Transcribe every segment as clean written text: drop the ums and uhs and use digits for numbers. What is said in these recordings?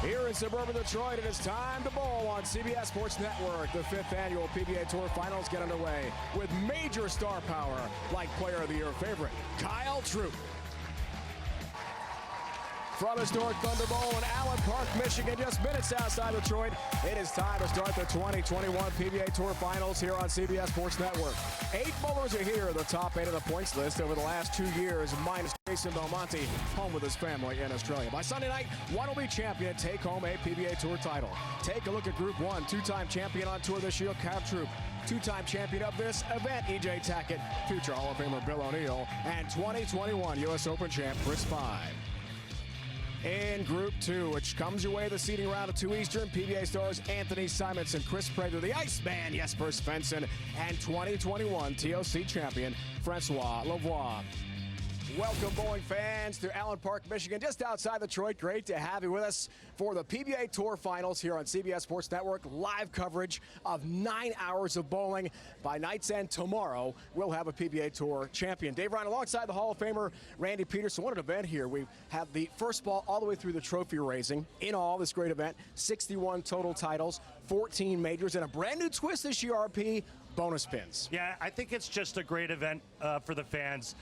Here in suburban Detroit, it is time to bowl on CBS Sports Network. The 5th annual PBA Tour Finals get underway with major star power like Player of the Year favorite Kyle Troup. From historic Thunder Bowl in Allen Park, Michigan, just minutes outside Detroit, it is time to start the 2021 PBA Tour Finals here on CBS Sports Network. 8 bowlers are here, the top 8 of the points list over the last 2 years, minus Jason Belmonte, home with his family in Australia. By Sunday night, one will be champion, take home a PBA Tour title. Take a look at Group 1, 2-time champion on tour this year, Kyle Troup. 2-time champion of this event, E.J. Tackett, future Hall of Famer Bill O'Neill, and 2021 U.S. Open champ Chris Vise. In Group 2, which comes your way the seeding round of 2 Eastern, PBA stars Anthony Simonson, Chris Prater, the Iceman Jesper Svensson, and 2021 TOC champion Francois Lavoie. Welcome, bowling fans, to Allen Park, Michigan, just outside Detroit. Great to have you with us for the PBA Tour Finals here on CBS Sports Network. Live coverage of 9 hours of bowling. By night's end tomorrow, we'll have a PBA Tour champion. Dave Ryan alongside the Hall of Famer Randy Peterson. What an event here. We have the first ball all the way through the trophy raising. In all, this great event, 61 total titles, 14 majors, and a brand new twist this year, RP, bonus pins. Yeah, I think it's just a great event for the fans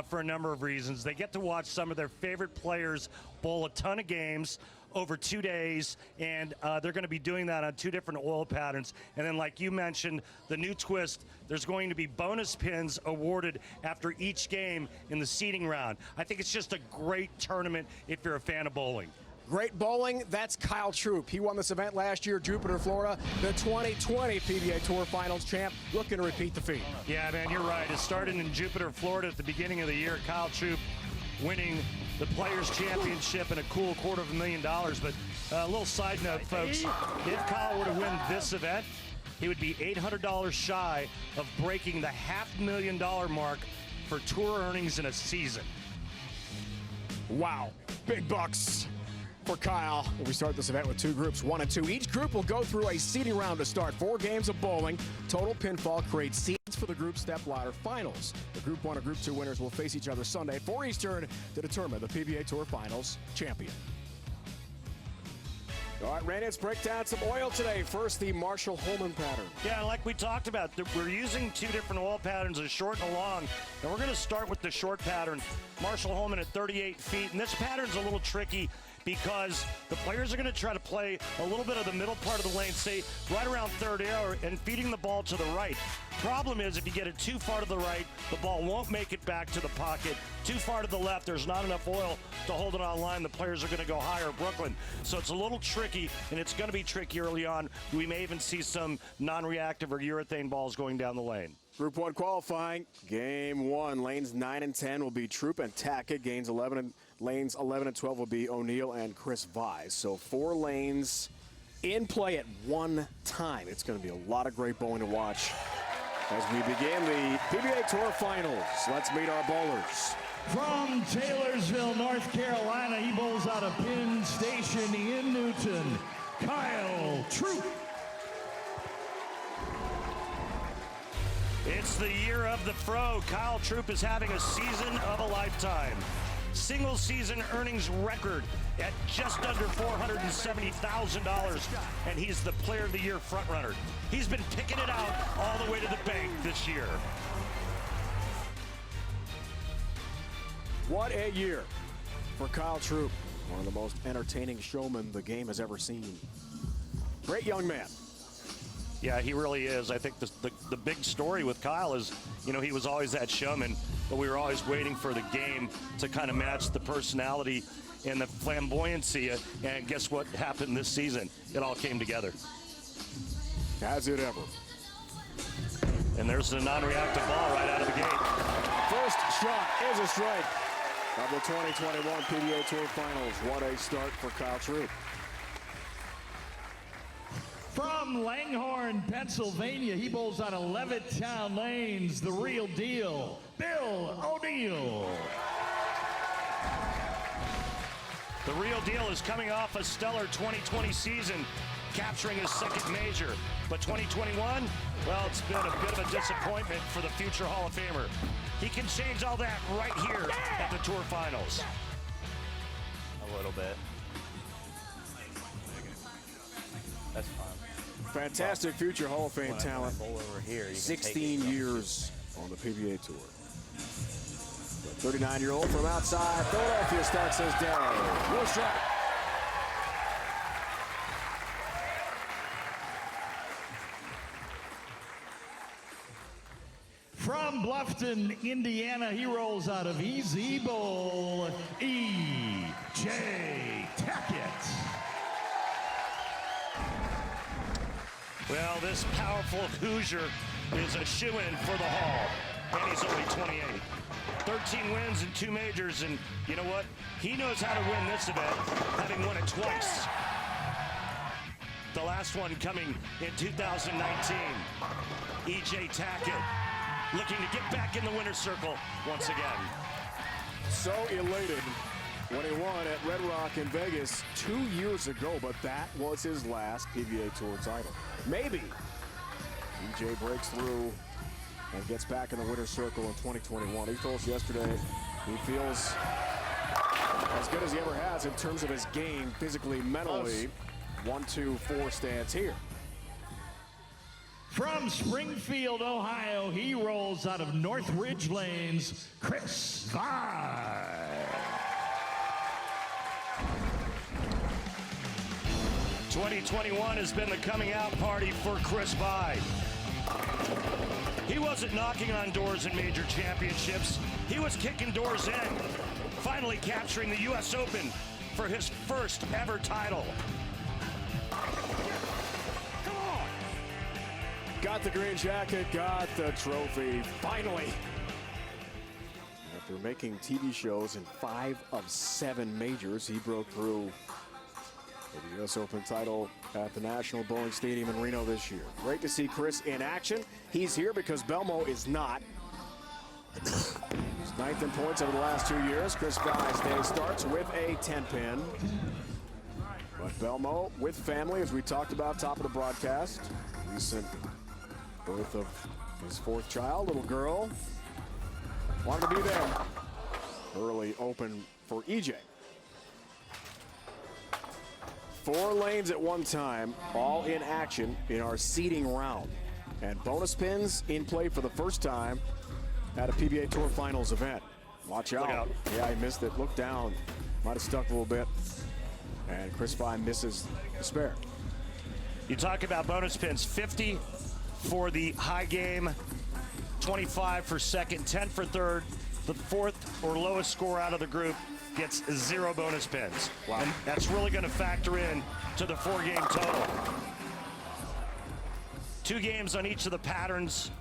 for a number of reasons. They get to watch some of their favorite players bowl a ton of games over 2 days, and they're going to be doing that on 2 different oil patterns. And then, like you mentioned, the new twist, there's going to be bonus pins awarded after each game in the seeding round. I think it's just a great tournament if you're a fan of bowling. Great bowling, that's Kyle Troup. He won this event last year, Jupiter, Florida, the 2020 PBA Tour Finals champ, looking to repeat the feat. Yeah, man, you're right. It started in Jupiter, Florida at the beginning of the year. Kyle Troup winning the Players' Championship and a cool $250,000. But a little side note, folks, if Kyle were to win this event, he would be $800 shy of breaking the $500,000 mark for tour earnings in a season. Wow, big bucks for Kyle. We start this event with 2 groups, 1 and 2. Each group will go through a seeding round to start. 4 games of bowling. Total pinfall creates seeds for the group step ladder finals. The Group 1 and Group 2 winners will face each other Sunday at 4 Eastern to determine the PBA Tour Finals champion. All right, Randy, let's break down some oil today. First, the Marshall-Holman pattern. Yeah, like we talked about, we're using 2 different oil patterns, a short and a long. And we're going to start with the short pattern. Marshall-Holman at 38 feet. And this pattern's a little tricky because the players are going to try to play a little bit of the middle part of the lane, say right around third air, and feeding the ball to the right. Problem is, if you get it too far to the right, the ball won't make it back to the pocket. Too far to the left, there's not enough oil to hold it on line. The players are going to go higher, Brooklyn. So it's a little tricky, and it's going to be tricky early on. We may even see some non-reactive or urethane balls going down the lane. Group 1 qualifying, game 1. Lanes 9 and 10 will be Troup and Tackett. Lanes 11 and 12 will be O'Neill and Chris Vise. So 4 lanes in play at one time. It's going to be a lot of great bowling to watch as we begin the PBA Tour Finals. Let's meet our bowlers. From Taylorsville, North Carolina, he bowls out of Penn Station in Newton, Kyle Troup. It's the year of the Fro. Kyle Troup is having a season of a lifetime. Single season earnings record at just under $470,000, and he's the Player of the Year frontrunner. He's been picking it out all the way to the bank this year. What a year for Kyle Troup, one of the most entertaining showmen the game has ever seen. Great young man. Yeah, he really is. I think the big story with Kyle is, you know, he was always that showman, but we were always waiting for the game to kind of match the personality and the flamboyancy. And guess what happened this season? It all came together. Has it ever? And there's the non-reactive ball right out of the gate. First shot is a strike of the 2021 PBA Tour Finals. What a start for Kyle Troup. From Langhorne, Pennsylvania, he bowls out of Levittown Lanes, the real deal, Bill O'Neill. The real deal is coming off a stellar 2020 season, capturing his 2nd major. But 2021, well, it's been a bit of a disappointment for the future Hall of Famer. He can change all that right here at the Tour Finals. A little bit. Fantastic future Hall of Fame talent. 16 years on the PBA Tour. The 39-year-old from outside Philadelphia starts his day. No strike. From Bluffton, Indiana, he rolls out of Easy Bowl, E.J. Tackett. Well, this powerful Hoosier is a shoo-in for the Hall, and he's only 28. 13 wins in 2 majors, and you know what? He knows how to win this event, having won it twice. The last one coming in 2019. E.J. Tackett looking to get back in the winner's circle once again. So elated when he won at Red Rock in Vegas 2 years ago, but that was his last PBA Tour title. Maybe EJ breaks through and gets back in the winner's circle in 2021. He told us yesterday he feels as good as he ever has in terms of his game, physically, mentally. 1-2-4 stands here. From Springfield, Ohio, he rolls out of Northridge Lanes, Chris Vai. 2021 has been the coming out party for Chris Vai. He wasn't knocking on doors in major championships. He was kicking doors in, finally capturing the U.S. Open for his first ever title. Got the green jacket, got the trophy, finally. After making TV shows in 5 of 7 majors, he broke through for the U.S. Open title at the National Bowling Stadium in Reno this year. Great to see Chris in action. He's here because Belmo is not. He's 9th in points over the last 2 years. Chris Vai's day starts with a 10-pin. But Belmo with family, as we talked about top of the broadcast. Recent birth of his 4th child, little girl. Wanted to be there. Early open for EJ. 4 lanes at one time, all in action in our seeding round. And bonus pins in play for the first time at a PBA Tour Finals event. Watch out. Look out. Yeah, he missed it. Look down. Might have stuck a little bit. And Chris Vai misses the spare. You talk about bonus pins, 50 for the high game, 25 for second, 10 for third. The 4th or lowest score out of the group gets 0 bonus pins. Wow. And that's really going to factor in to the 4-game total. 2 games on each of the patterns,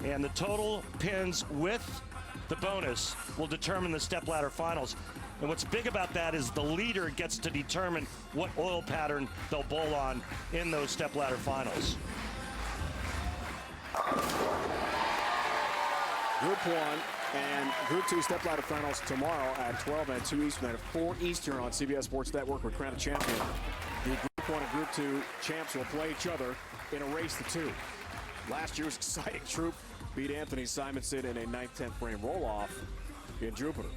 and the total pins with the bonus will determine the stepladder finals. And what's big about that is the leader gets to determine what oil pattern they'll bowl on in those stepladder finals. Group 1 and Group 2 stepladder finals tomorrow at 12 and 2 Eastern, at 4 Eastern on CBS Sports Network with crowned champion. The Group 1 and Group 2 champs will play each other in a race to 2. Last year's exciting troop beat Anthony Simonson in a 9/10 frame roll-off in Jupiter.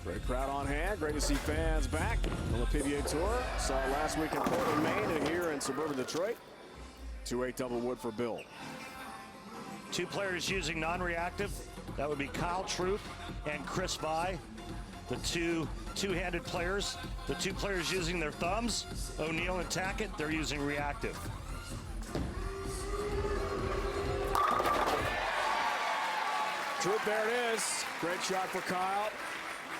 Great crowd on hand. Great to see fans back on the PBA Tour. Saw last week in Portland, Maine, and here in suburban Detroit. 2-8 double wood for Bill. 2 players using non-reactive. That would be Kyle Troop and Chris Vai. The two-handed players. The 2 players using their thumbs, O'Neill and Tackett, they're using reactive. Troop, there it is. Great shot for Kyle.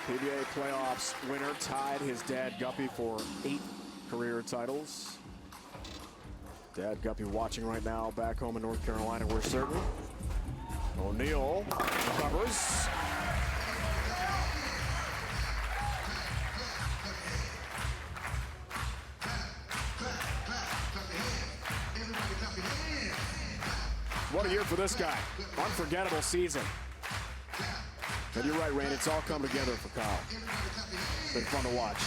PBA playoffs winner, tied his dad Guppy for 8 career titles. Dad Guppy watching right now back home in North Carolina, we're certain. O'Neill covers. What a year for this guy. Unforgettable season. And you're right, Rain, it's all come together for Kyle. Been fun to watch.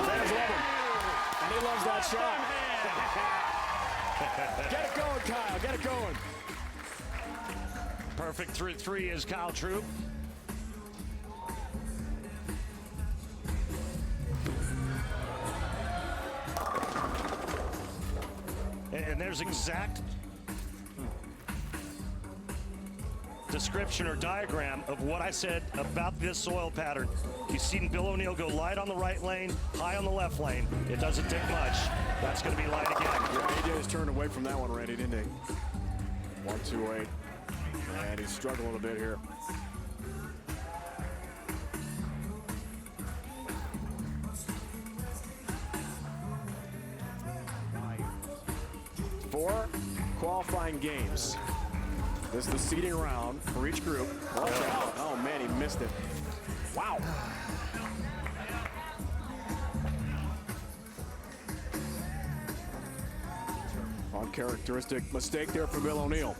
Fans love him. And he loves that shot. Get it going, Kyle. Get it going. Perfect through 3 is Kyle Troop. And there's exact description or diagram of what I said about this soil pattern. You've seen Bill O'Neill go light on the right lane, high on the left lane. It doesn't take much. That's going to be light again. Yeah, he just turned away from that one, Randy, didn't he? 1-2-8. And he's struggling a bit here. Four qualifying games. This is the seeding round for each group. Watch out. Oh, man, he missed it. Wow. Uncharacteristic mistake there for Bill O'Neill.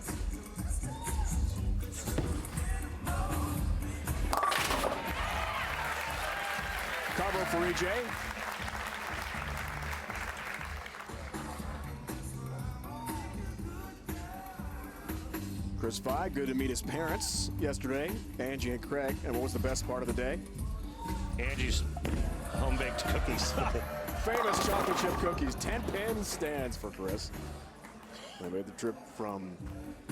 Cover for EJ. Chris Fye, good to meet his parents yesterday, Angie and Craig. And what was the best part of the day? Angie's home-baked cookies. Famous chocolate chip cookies. 10-pin stands for Chris. They made the trip from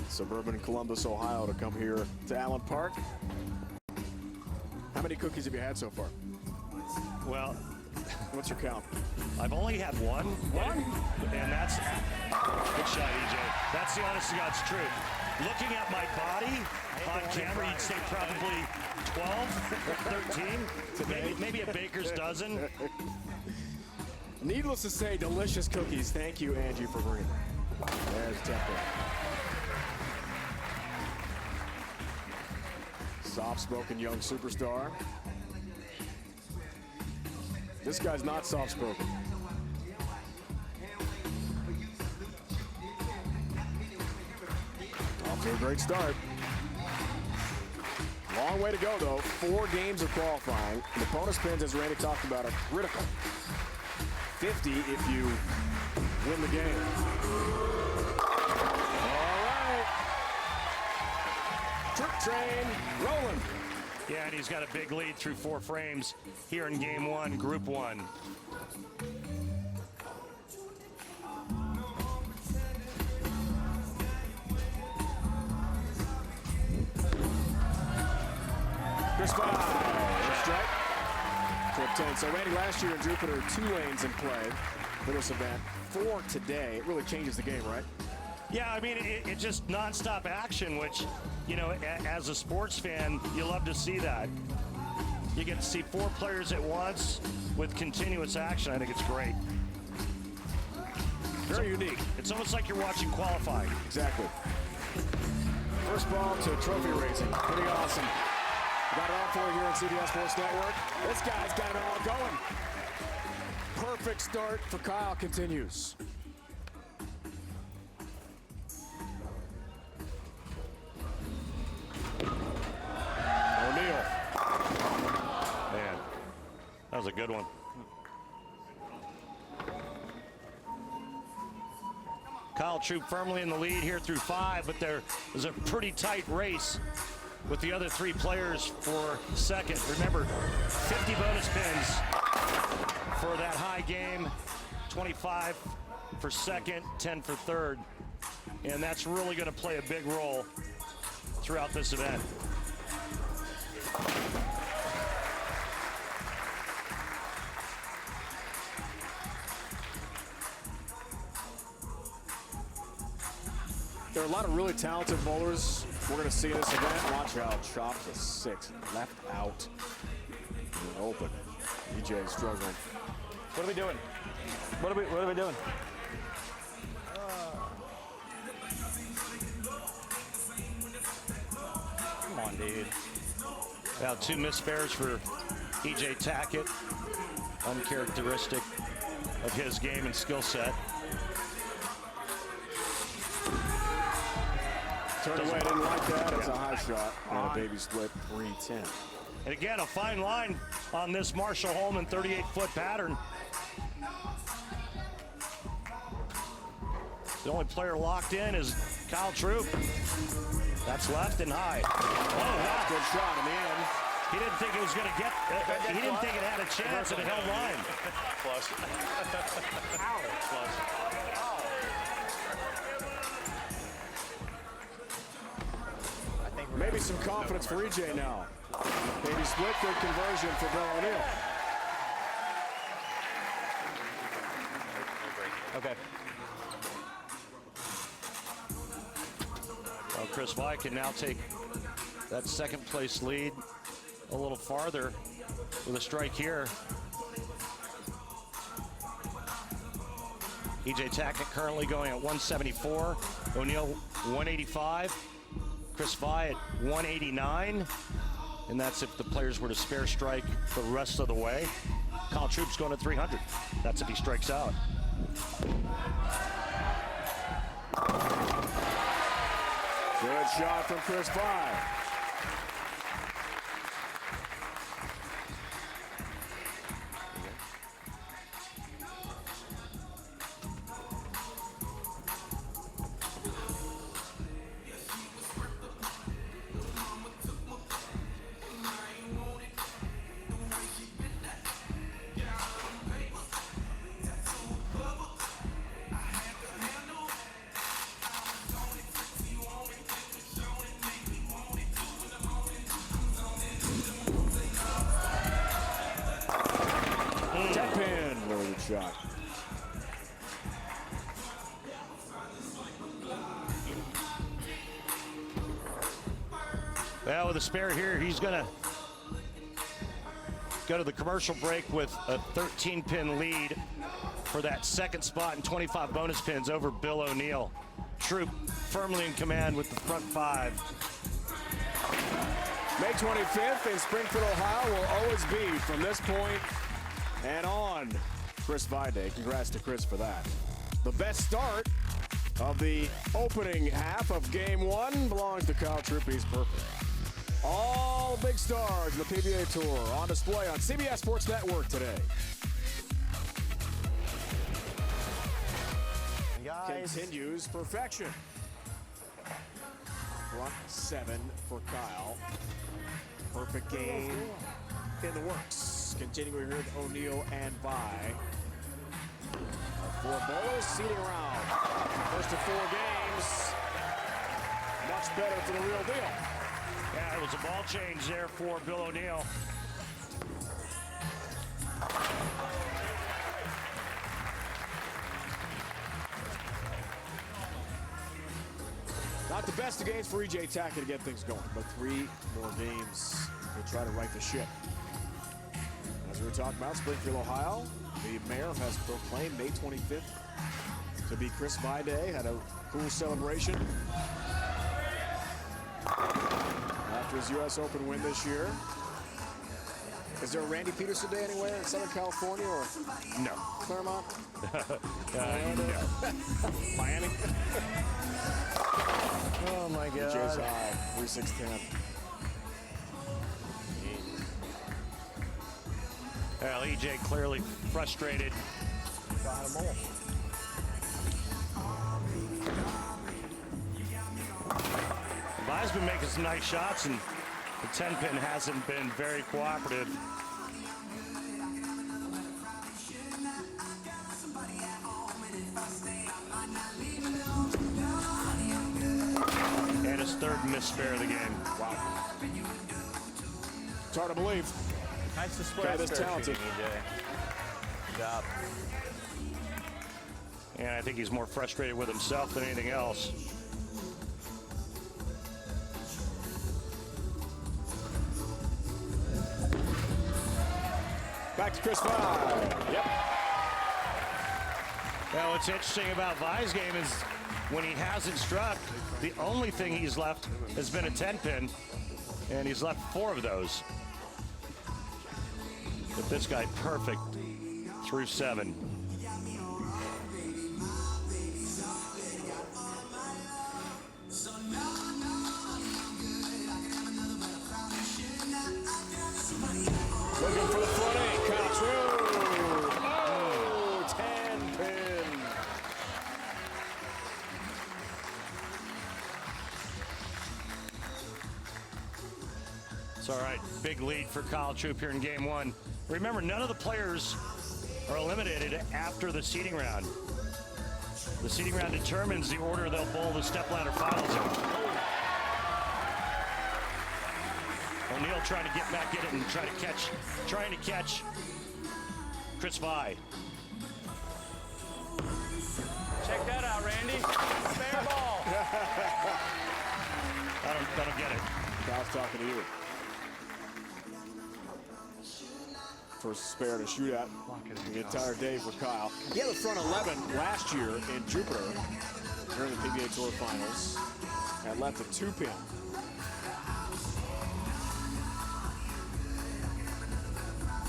suburban Columbus, Ohio to come here to Allen Park. How many cookies have you had so far? Well, what's your count? I've only had one. One? And that's, good shot, EJ. That's the honest to God's truth. Looking at my body on camera, you'd say probably 12, 13, maybe a baker's dozen. Needless to say, delicious cookies. Thank you, Angie, for bringing them. There's Temple. Soft-spoken young superstar. This guy's not soft-spoken. Off to a great start. Long way to go, though. 4 games of qualifying. The bonus pins, as Randy talked about, are critical. 50 if you win the game. All right. Trip train rolling. Yeah, and he's got a big lead through 4 frames here in game 1, group 1. Chris Fye, strike. Trip 10. So Randy, last year in Jupiter, 2 lanes in play for this event. 4 today. It really changes the game, right? Yeah, I mean, it's just nonstop action, which, you know, as a sports fan, you love to see that. You get to see 4 players at once with continuous action. I think it's great. Very unique. It's almost like you're watching qualifying. Exactly. First ball to trophy racing. Pretty awesome. We got it all for you here on CBS Sports Network. This guy's got it all going. Perfect start for Kyle continues. O'Neill. Man, that was a good one. Kyle Troop firmly in the lead here through 5, but there is a pretty tight race with the other 3 players for second. Remember, 50 bonus pins for that high game, 25 for second, 10 for third. And that's really going to play a big role throughout this event. There are a lot of really talented bowlers we're going to see in this event. Watch out, chop to 6, left out, and open. EJ struggling. What are we doing? What are we doing? Come on, dude. Now 2 missed spares for EJ Tackett, uncharacteristic of his game and skill set. Turned away, didn't like that. It's a high shot and a baby split 310. And again, a fine line on this Marshall Holman 38-foot pattern. The only player locked in is Kyle Troop. That's left and high. Oh, wow. Good shot in the end. He didn't think it was going to get, he didn't think it had a chance, and it held line. Plus. Ow. Plus. Maybe some confidence for EJ now. Maybe split good conversion for Bill O'Neill. Okay. Well, Chris Vi can now take that second place lead a little farther with a strike here. EJ Tackett currently going at 174. O'Neill 185. Chris Vi at 189. And that's if the players were to spare strike the rest of the way. Kyle Troop's going at 300. That's if he strikes out. Good shot from Chris Vi. Shot. Well, with a spare here, he's going to go to the commercial break with a 13-pin lead for that second spot and 25 bonus pins over Bill O'Neill. Troop firmly in command with the front five. May 25th in Springfield, Ohio will always be from this point and on. Chris Vi Day. Congrats to Chris for that. The best start of the opening half of Game 1 belongs to Kyle Troop. He's perfect. All big stars in the PBA Tour on display on CBS Sports Network today. Guys. Continues perfection. Front 7 for Kyle. Perfect game in the works. Continuing here with O'Neill and Vi. 4 bowlers seeding around. First of 4 games. Much better for the real deal. Yeah, it was a ball change there for Bill O'Neill. Not the best of games for EJ Tackett to get things going, but 3 more games to try to right the ship. As we were talking about, Springfield, Ohio, the mayor has proclaimed May 25th to be Chris Vi Day. Had a cool celebration after his U.S. Open win this year. Is there a Randy Peterson Day anywhere in Southern California or No. Claremont? No. Miami? Oh, my God. Chase high, 3-6-10. Well, EJ clearly frustrated. Got them all. Vi's been making some nice shots, and the 10-pin hasn't been very cooperative. And his third missed spare of the game. Wow. It's hard to believe. Nice display. Guy this talented. Good job. And I think he's more frustrated with himself than anything else. Back to Chris Vi. Yep. Well, what's interesting about Vi's game is when he hasn't struck, the only thing he's left has been a 10-pin, and he's left 4 of those. But this guy perfect through 7. Looking for the front 8. Kyle Troop. Oh, 10-pin. It's all right. Big lead for Kyle Troop here in game one. Remember, none of the players are eliminated after the seeding round. The seeding round determines the order they'll bowl the stepladder finals in. O'Neal trying to get back in it and trying to catch Chris Vi. Check that out, Randy. Spare ball. I don't get it. Kyle's talking to you. First spare to shoot at the entire day for Kyle. He had the front 11 last year in Jupiter during the PBA Tour Finals and left a 2-pin.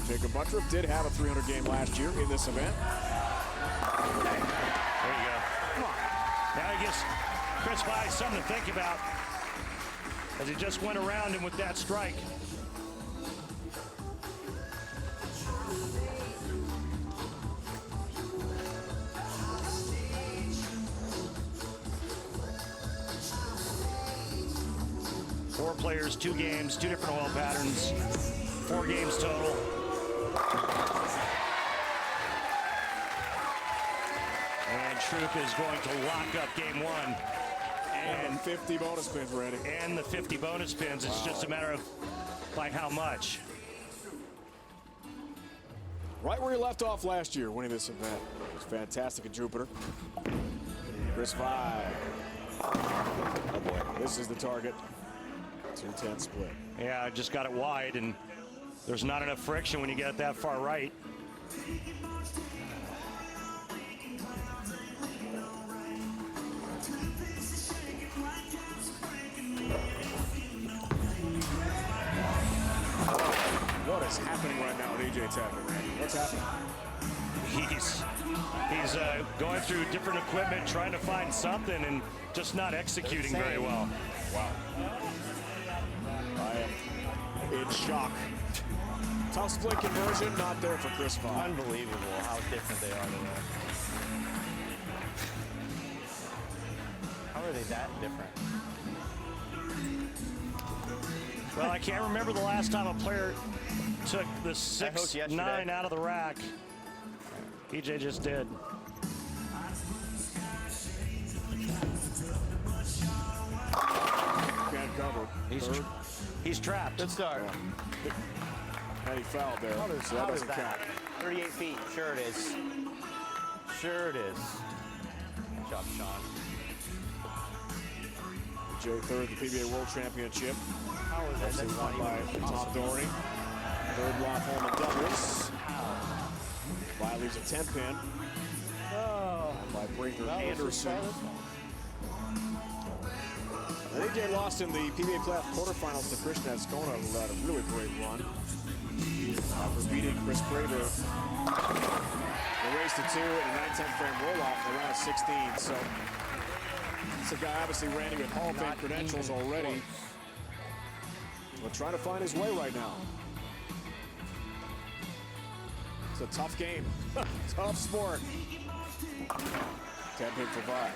Jacob Buttriff did have a 300 game last year in this event. There you go. Come on. Now he gives Chris Vi something to think about as he just went around him with that strike. Four players, 2 games, 2 different oil patterns, 4 games total. And Troop is going to lock up game one. And 50 bonus pins ready. And the 50 bonus pins. It's just a matter of by how much. Right where he left off last year winning this event. It was fantastic in Jupiter. Chris Vi. Oh boy, this is the target. 2-10 split. Yeah, I just got it wide, and there's not enough friction when you get it that far right. What is happening right now with EJ Tapper? What's happening? He's going through different equipment, trying to find something, and just not executing very well. Wow. I am in shock. Tough split conversion, not there for Chris Vi. Unbelievable how different they are today. How are they that different? Well, I can't remember the last time a player took the 6-9 out of the rack. EJ just did. Can't cover. He's trapped. Good start. Yeah. And he fouled there, so that doesn't count. 38 feet. Sure it is. Sure it is. Good job, Sean. EJ third, the PBA World Championship. How is that? Obviously That's won not by even Tom possible. Doherty. Third block home in doubles. Vi leaves a 10-pin. Oh. By Breaker That was Anderson. just And AJ lost in the PBA playoff quarterfinals to Christian Ascona, who had a really great run. After beating Chris Prater, they raced to 2 in a 9-10 frame roll-off in the round of 16. So it's a guy obviously ranting with Hall of Fame credentials already, but trying to find his way right now. It's a tough game, tough sport. 10-pin for Vi.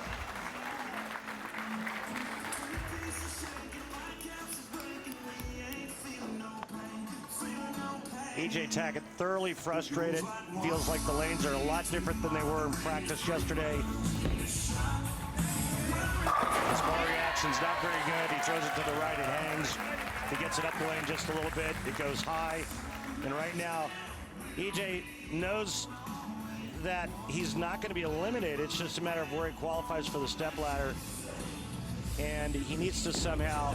EJ Tackett thoroughly frustrated. Feels like the lanes are a lot different than they were in practice yesterday. His ball reaction's not very good. He throws it to the right, it hangs. He gets it up the lane just a little bit. It goes high. And right now, EJ knows that he's not going to be eliminated. It's just a matter of where he qualifies for the stepladder. And he needs to somehow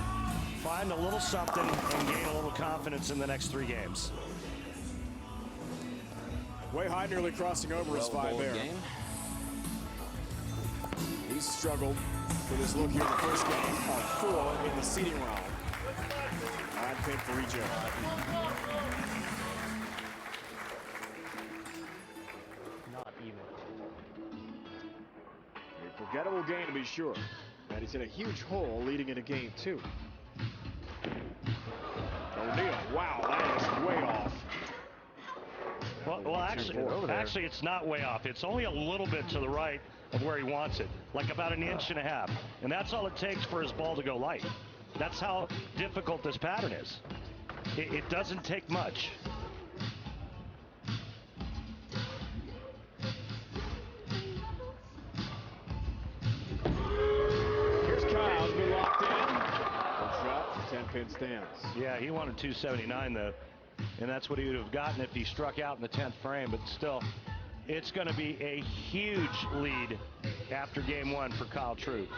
find a little something and gain a little confidence in the next 3 games. Way high, nearly crossing over his Vi there. He's struggled for this look here in the first game of 4 in the seeding round. 9-pin for EJ. Not even. A forgettable game to be sure. And he's in a huge hole leading into game 2. O'Neal, wow, that is way off. Well, actually, it's not way off. It's only a little bit to the right of where he wants it, like about 1.5 inches. And that's all it takes for his ball to go light. That's how difficult this pattern is. It doesn't take much. Here's Kyle, been locked in. Good shot, 10-pin stance. Yeah, he wanted 279 though, and that's what he would have gotten if he struck out in the 10th frame. But still, it's going to be a huge lead after game one for Kyle Troop.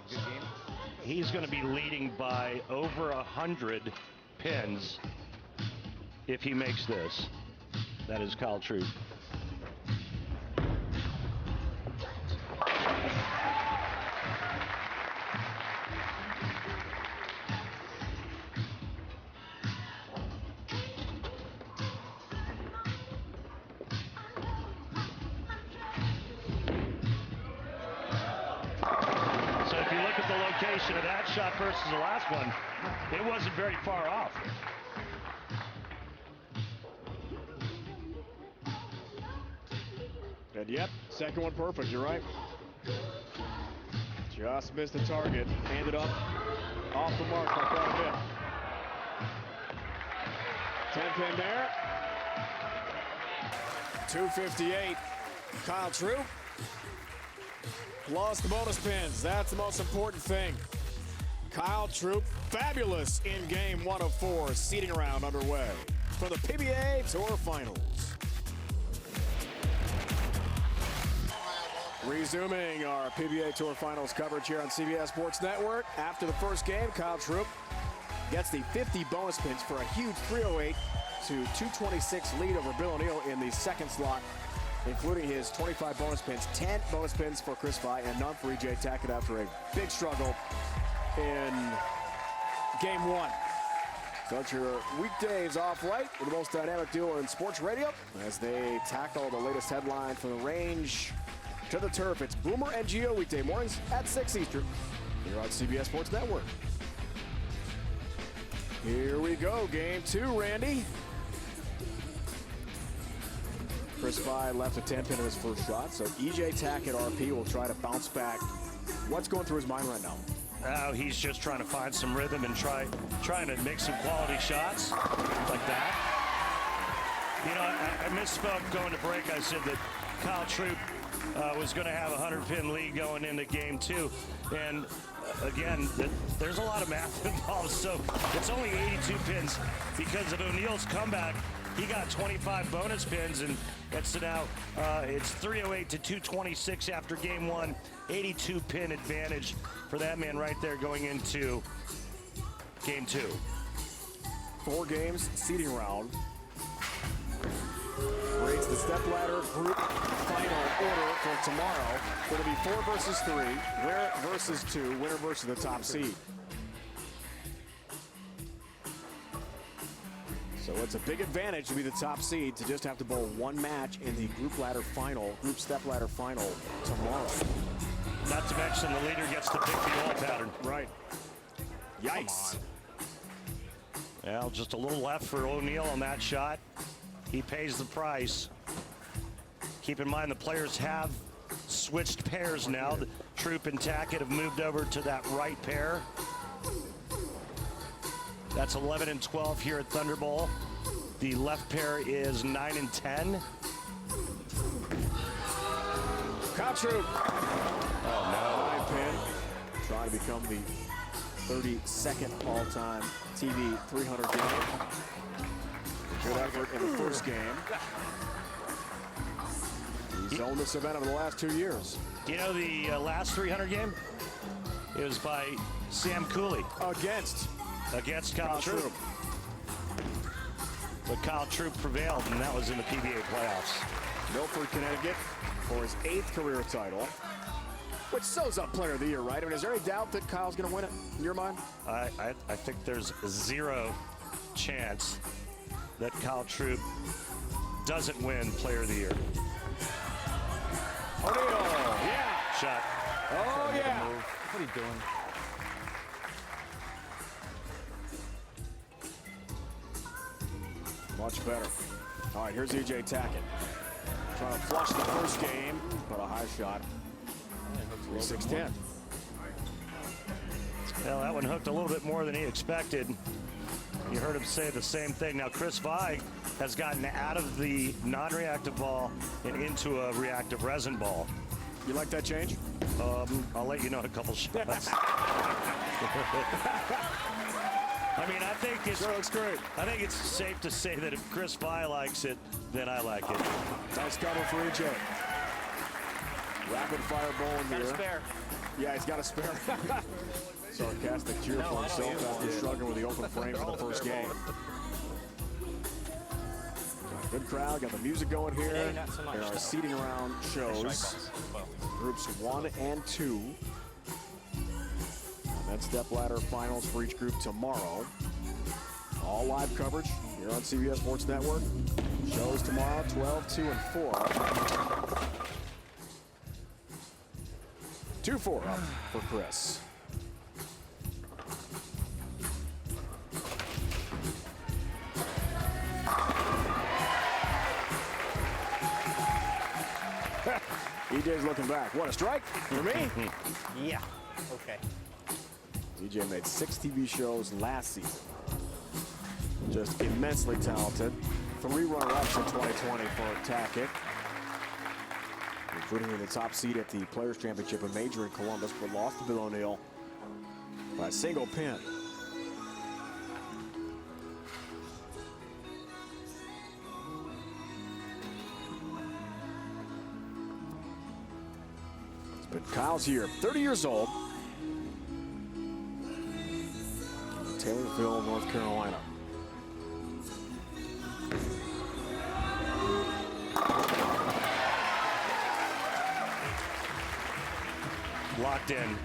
Good game. He's going to be leading by over 100 pins if he makes this. That is Kyle Troop. Of that shot versus the last one, it wasn't very far off. And yep, second one perfect, you're right. Just missed the target, handed up off the mark by quite a bit. 10-pin there. 258. Kyle Troop lost the bonus pins. That's the most important thing. Kyle Troop, fabulous in game 1 of 4, seeding round underway for the PBA Tour Finals. Resuming our PBA Tour Finals coverage here on CBS Sports Network. After the first game, Kyle Troop gets the 50 bonus pins for a huge 308 to 226 lead over Bill O'Neill in the second slot, including his 25 bonus pins, 10 bonus pins for Chris Fye, and none for E.J. Tackett after a big struggle in game 1. Start your weekdays off right with the most dynamic duo in sports radio as they tackle the latest headline from the range to the turf. It's Boomer and Gio weekday mornings at 6 Eastern here on CBS Sports Network. Here we go, game 2, Randy. Chris Fye left a 10-pin in his first shot, so E.J. Tackett, RP, will try to bounce back. What's going through his mind right now? Oh, he's just trying to find some rhythm and trying to make some quality shots like that. You know, I misspoke going to break. I said that Kyle Troop was going to have a 100-pin lead going into game 2. And again, there's a lot of math involved, so it's only 82 pins because of O'Neill's comeback. He got 25 bonus pins, and that's now it's 308 to 226 after game 1. 82 pin advantage for that man right there going into game 2. 4 games, seeding round. Breaks the stepladder group final order for tomorrow. It'll be 4 versus 3, winner versus 2, winner versus the top seed. So it's a big advantage to be the top seed to just have to bowl 1 match in the group step ladder final tomorrow. Not to mention the leader gets to pick the all pattern. Right. Yikes. Well, just a little left for O'Neill on that shot. He pays the price. Keep in mind the players have switched pairs now. The Troop and Tackett have moved over to that right pair. That's 11 and 12 here at Thunderbolt. The left pair is 9 and 10. Kyle Troop. Oh, no. 9-pin. Trying to become the 32nd all-time TV 300 game. Good effort in the first game. He's owned this event over the last 2 years. You know the last 300 game? It was by Sam Cooley. Against Kyle Troop. But Kyle Troop prevailed, and that was in the PBA playoffs. Milford, Connecticut, for his 8th career title, which sews up Player of the Year, right? I mean, is there any doubt that Kyle's going to win it in your mind? I think there's 0 chance that Kyle Troop doesn't win Player of the Year. O'Neill, yeah. Shot. Oh, yeah. What are you doing? Much better. All right, here's E.J. Tackett. Trying to flush the first game, but a high shot. 6-10. Well, that one hooked a little bit more than he expected. You heard him say the same thing. Now, Chris Weig has gotten out of the non-reactive ball and into a reactive resin ball. You like that change? I'll let you know in a couple shots. I mean, I think it's looks great. I think it's safe to say that if Chris Weig likes it, then I like it. Nice cover for EJ. Rapid fire bowling here. Got a spare. Yeah, he's got a spare. Sarcastic cheer for himself after struggling with the open frames in the first game. Good crowd, got the music going here. Today, not so much, There are though. seating around shows. Groups 1 and 2. And then stepladder finals for each group tomorrow. All live coverage here on CBS Sports Network. Shows tomorrow, 12, 2, and 4. 2-4 up for Chris. EJ's looking back. What, a strike for me? Yeah. Okay. EJ made 6 TV shows last season. Just immensely talented. 3 runner-ups in 2020 for Tackett, including in the top seed at the Players' Championship, a major in Columbus, but lost to Bill O'Neill by a single pin. But Kyle's here, 30 years old. Taylorville, North Carolina. Locked in.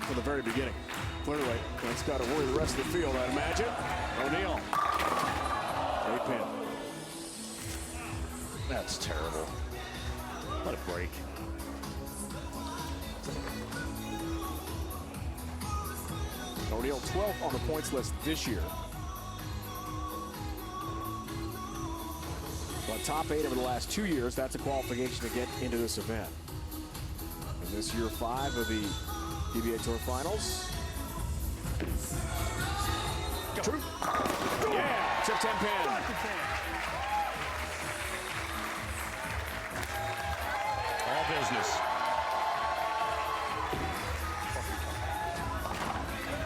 From the very beginning. Clearly, that's got to worry the rest of the field, I'd imagine. O'Neill. A pin. That's terrible. What a break. O'Neill 12th on the points list this year. But top 8 over the last 2 years, that's a qualification to get into this event. In this year 5 of the PBA Tour Finals. True. Yeah, chip 10 pin. All business.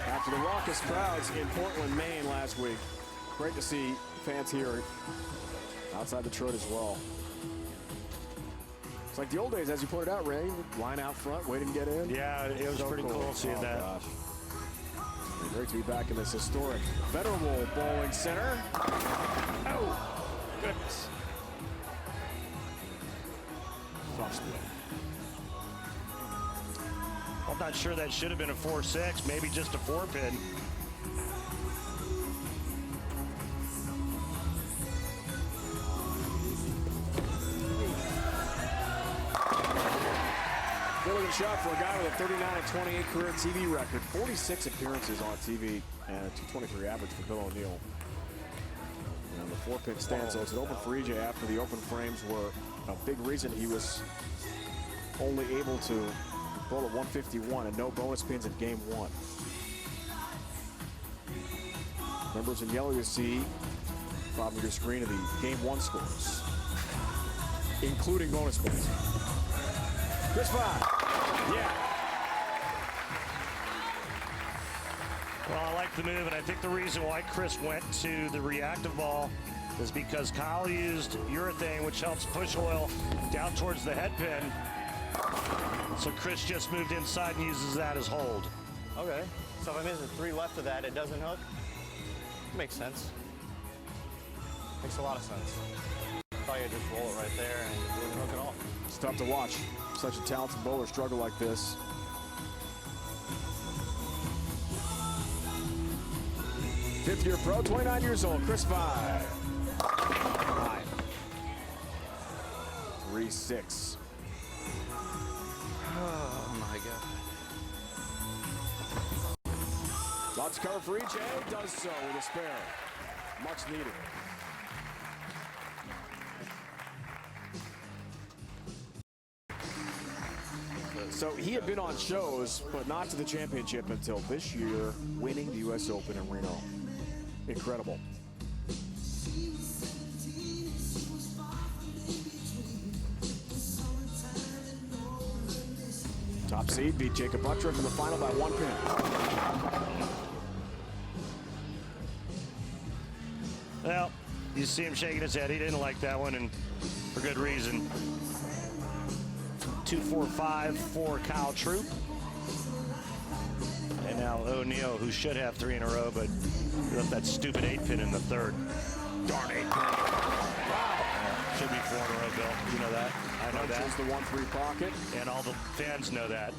After the raucous crowds in Portland, Maine last week, great to see fans here outside Detroit as well. It's like the old days, as you pointed out, Ray. Line out front, waiting to get in. Yeah, it was So pretty cool seeing that. Gosh. Great to be back in this historic Venerable Bowling Center. Oh, goodness. Frostbite. I'm not sure that should have been a 4-6, maybe just a 4-pin. Good looking shot for a guy with a 39-28 career TV record, 46 appearances on TV, and a 223 average for Bill O'Neill. And the 4-pin stand, so it's an open for EJ after the open frames were a big reason he was only able to bowl at 151 and no bonus pins in game 1. Numbers in yellow you see, bottom of your screen, of the game 1 scores, including bonus pins. Chris Weig. Yeah. Well, I like the move, and I think the reason why Chris went to the reactive ball is because Kyle used urethane, which helps push oil down towards the head pin. So Chris just moved inside and uses that as hold. Okay. So if I'm missing 3 left of that, it doesn't hook? Makes sense. Makes a lot of sense. Probably just roll it right there and it doesn't hook at all. It's tough to watch such a talented bowler struggle like this. Fifth-year pro, 29 years old, Chris Weig. 3-6. Oh my God. Lots of cover for EJ, does so with a spare. Much needed. So he had been on shows, but not to the championship until this year, winning the U.S. Open in Reno. Incredible. Top seed beat Jacob Buttrick in the final by 1 pin. Well, you see him shaking his head. He didn't like that one, and for good reason. 2-4-5 for Kyle Troop. And now O'Neal, who should have 3 in a row, but he left that stupid 8-pin in the third. Darn 8-pin. Wow. Should be 4 in a row, Bill. You know that. I know that. The 1-3 pocket. And all the fans know that.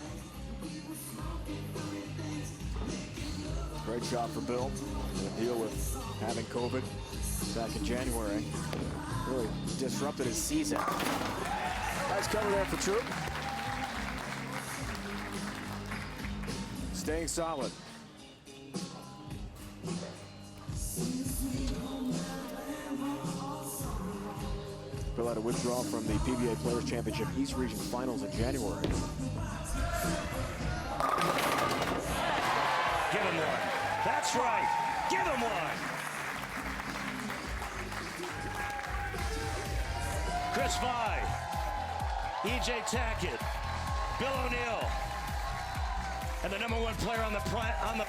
Great job for Bill to deal with having COVID back in January. Really disrupted his season. Nice cover there for Troop. Staying solid. Bill had a withdrawal from the PBA Players Championship East Region Finals in January. Give him one. That's right. Give him one. Chris Vi, E.J. Tackett, Bill O'Neal, and the #1 player on the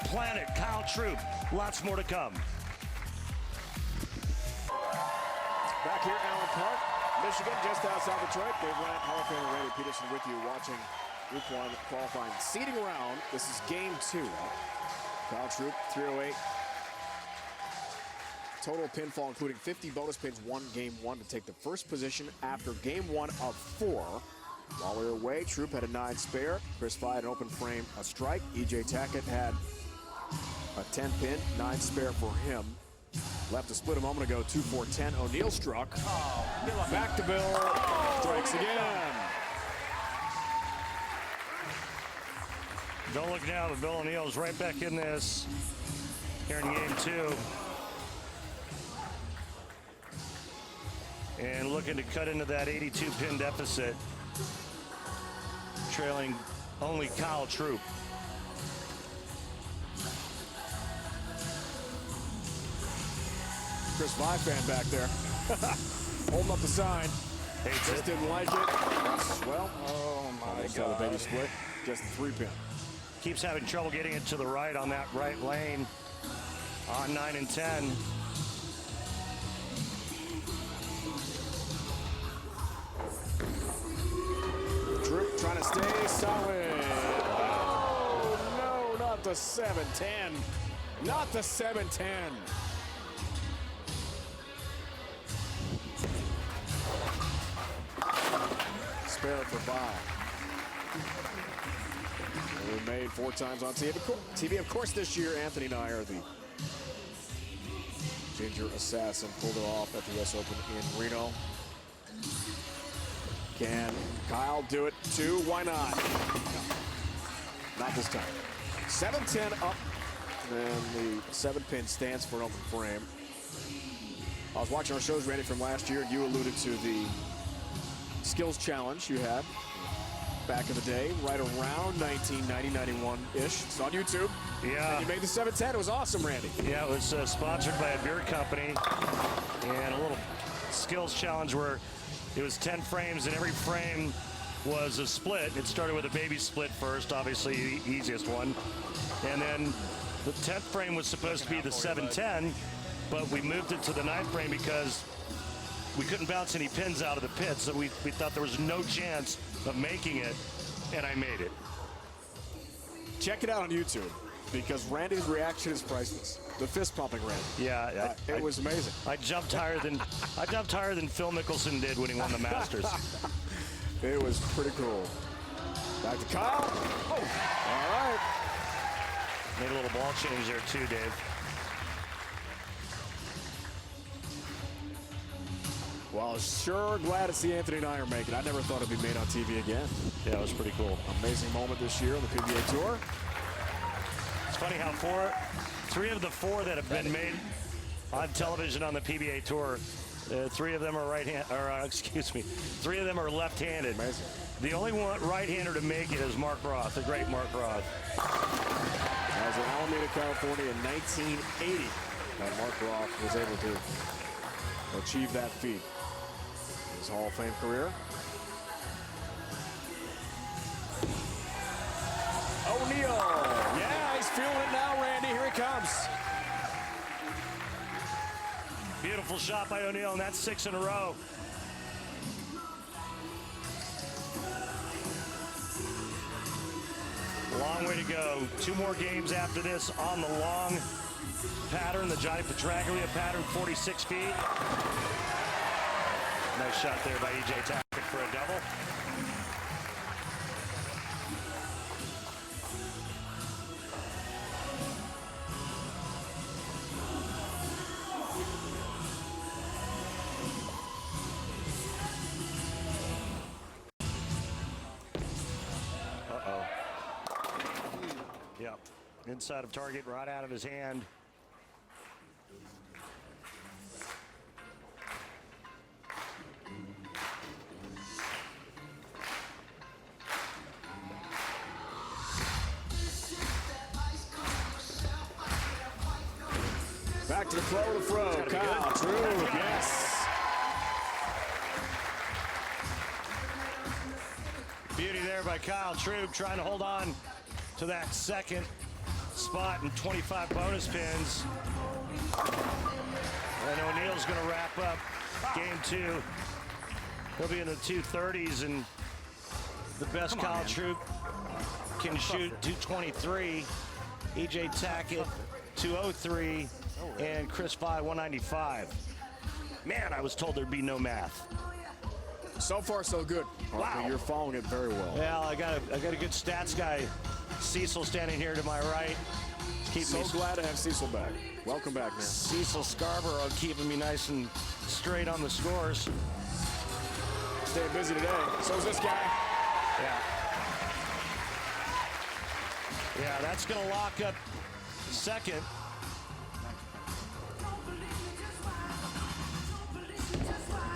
planet, Kyle Troop. Lots more to come. Back here, Allen Park, Michigan, just outside Detroit. Dave Grant, Hall of Famer Randy Peterson with you, watching Group 1 qualifying seeding round. This is game 2. Kyle Troop, 308. Total pinfall, including 50 bonus pins, won game 1 to take the first position after game 1 of 4. While we were away, Troop had a 9 spare. Chris Vi had an open frame, a strike. E.J. Tackett had a 10 pin, 9 spare for him. Left to split a moment ago, 2-4-10. O'Neal struck. Back to Bill. Strikes again. Don't look now, but Bill O'Neal's right back in this here in game 2. And looking to cut into that 82-pin deficit, trailing only Kyle Troop. Chris Vi fan back there. Holding up the sign. Just didn't like it. Well, Oh my almost had a God. baby split. Just a 3-pin. Keeps having trouble getting it to the right on that right lane on 9 and 10. Troop trying to stay solid. Oh, no, not the 7-10. Not the 7-10. Spare for Vi. We made 4 times on TV. Of course, this year, Anthony and I are the Ginger Assassin. Pulled it off at the US Open in Reno. Can Kyle do it too? Why not? Not this time. 7-10 up. And the 7-pin stands for an open frame. I was watching our shows, Randy, from last year, and you alluded to the skills challenge you had back in the day, right around 1990, 91-ish. It's on YouTube. Yeah. And you made the 7-10. It was awesome, Randy. Yeah, it was sponsored by a beer company, and a little skills challenge where it was 10 frames, and every frame was a split. It started with a baby split first, obviously the easiest one. And then the 10th frame was supposed to be the 7-10, but we moved it to the 9th frame because we couldn't bounce any pins out of the pit, so we thought there was no chance of making it, and I made it. Check it out on YouTube, because Randy's reaction is priceless. The fist pumping, Randy. Yeah, it was amazing. I jumped higher than Phil Mickelson did when he won the Masters. It was pretty cool. Back to Kyle. Oh, all right. Made a little ball change there too, Dave. Well, sure glad to see Anthony and I are making it. I never thought it'd be made on TV again. Yeah, it was pretty cool. Amazing moment this year on the PBA Tour. It's funny how 3 of the 4 that have been made on television on the PBA Tour. 3 of them are three of them are left-handed. Amazing. The only one right-hander to make it is Mark Roth, the great Mark Roth. That was in Alameda, California in 1980. And Mark Roth was able to achieve that feat. His Hall of Fame career. O'Neal. Yeah, he's feeling it now, Randy. Here he comes. Beautiful shot by O'Neal, and that's 6 in a row. Long way to go. 2 more games after this on the long pattern, the Johnny Petraglia pattern, 46 feet. Nice shot there by E.J. Tackett for a double. Yep, inside of target, right out of his hand. Back to the throw. Kyle True, yes. Beauty there by Kyle Trube, trying to hold on to that second spot and 25 bonus pins. And O'Neal's going to wrap up game 2. He'll be in the 230s, and the best Kyle Trube can shoot 223. E.J. Tackett 203, and Chris Pye 195. Man, I was told there'd be no math. So far, so good. Wow. You're following it very well. Well, I got a good stats guy, Cecil, standing here to my right. So glad to have Cecil back. Welcome back, man. Cecil Scarborough keeping me nice and straight on the scores. Staying busy today. So's this guy. Yeah. Yeah, that's going to lock up second.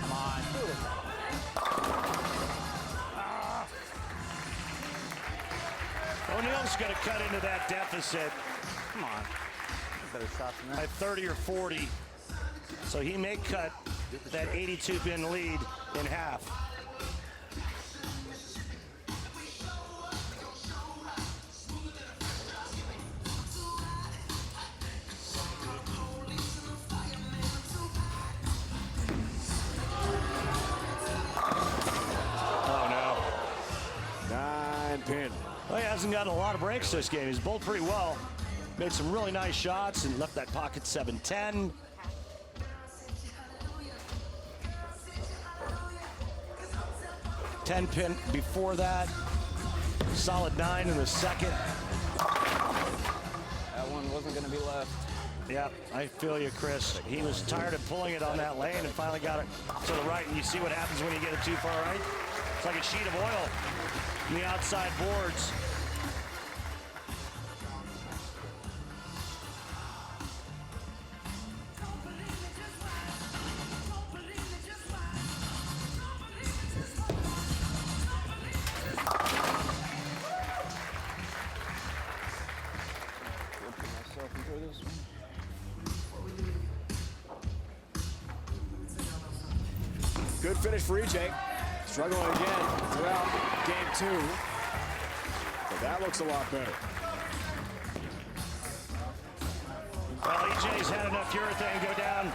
Come on. O'Neal's going to cut into that deficit. Come on. Better shot than By that. 30 or 40. So he may cut that 82-pin lead in half. Oh, no. 9-pin. Well, he hasn't gotten a lot of breaks this game. He's bowled pretty well. Made some really nice shots and left that pocket 7-10. Ten-pin before that. Solid 9 in the second. That one wasn't going to be left. Yep, I feel you, Chris. He was tired of pulling it on that lane and finally got it to the right. And you see what happens when you get it too far right? It's like a sheet of oil in the outside boards. Good finish for EJ. Struggling again throughout game 2. But that looks a lot better. Well, EJ's had enough urethane go down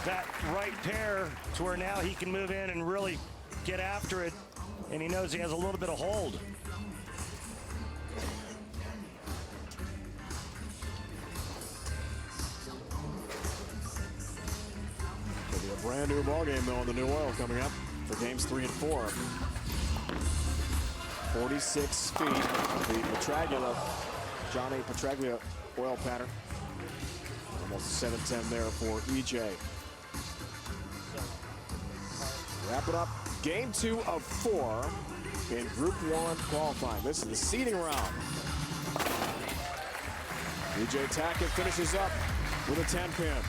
that right pair to where now he can move in and really get after it. And he knows he has a little bit of hold. It'll be a brand new ball game, though, on the new oil coming up for games 3 and 4. 46 feet, the Petraglia, Johnny Petraglia oil pattern. Almost a 7-10 there for EJ. Wrapping up game 2 of 4 in Group 1 qualifying. This is the seeding round. EJ Tackett finishes up with a 10-pin.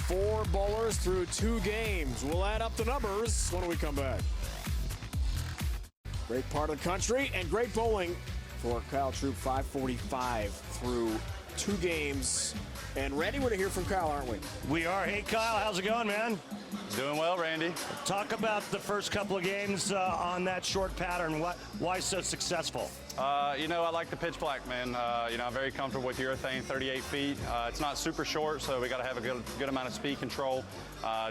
4 bowlers through 2 games. We'll add up the numbers when we come back. Great part of the country and great bowling for Kyle Troop. 545 through 2 games. And Randy, we're to hear from Kyle, aren't we? We are. Hey, Kyle, how's it going, man? Doing well, Randy. Talk about the first couple of games on that short pattern. Why so successful? You know, I like the pitch black, man. You know, I'm very comfortable with urethane, 38 feet. It's not super short, so we got to have a good amount of speed control.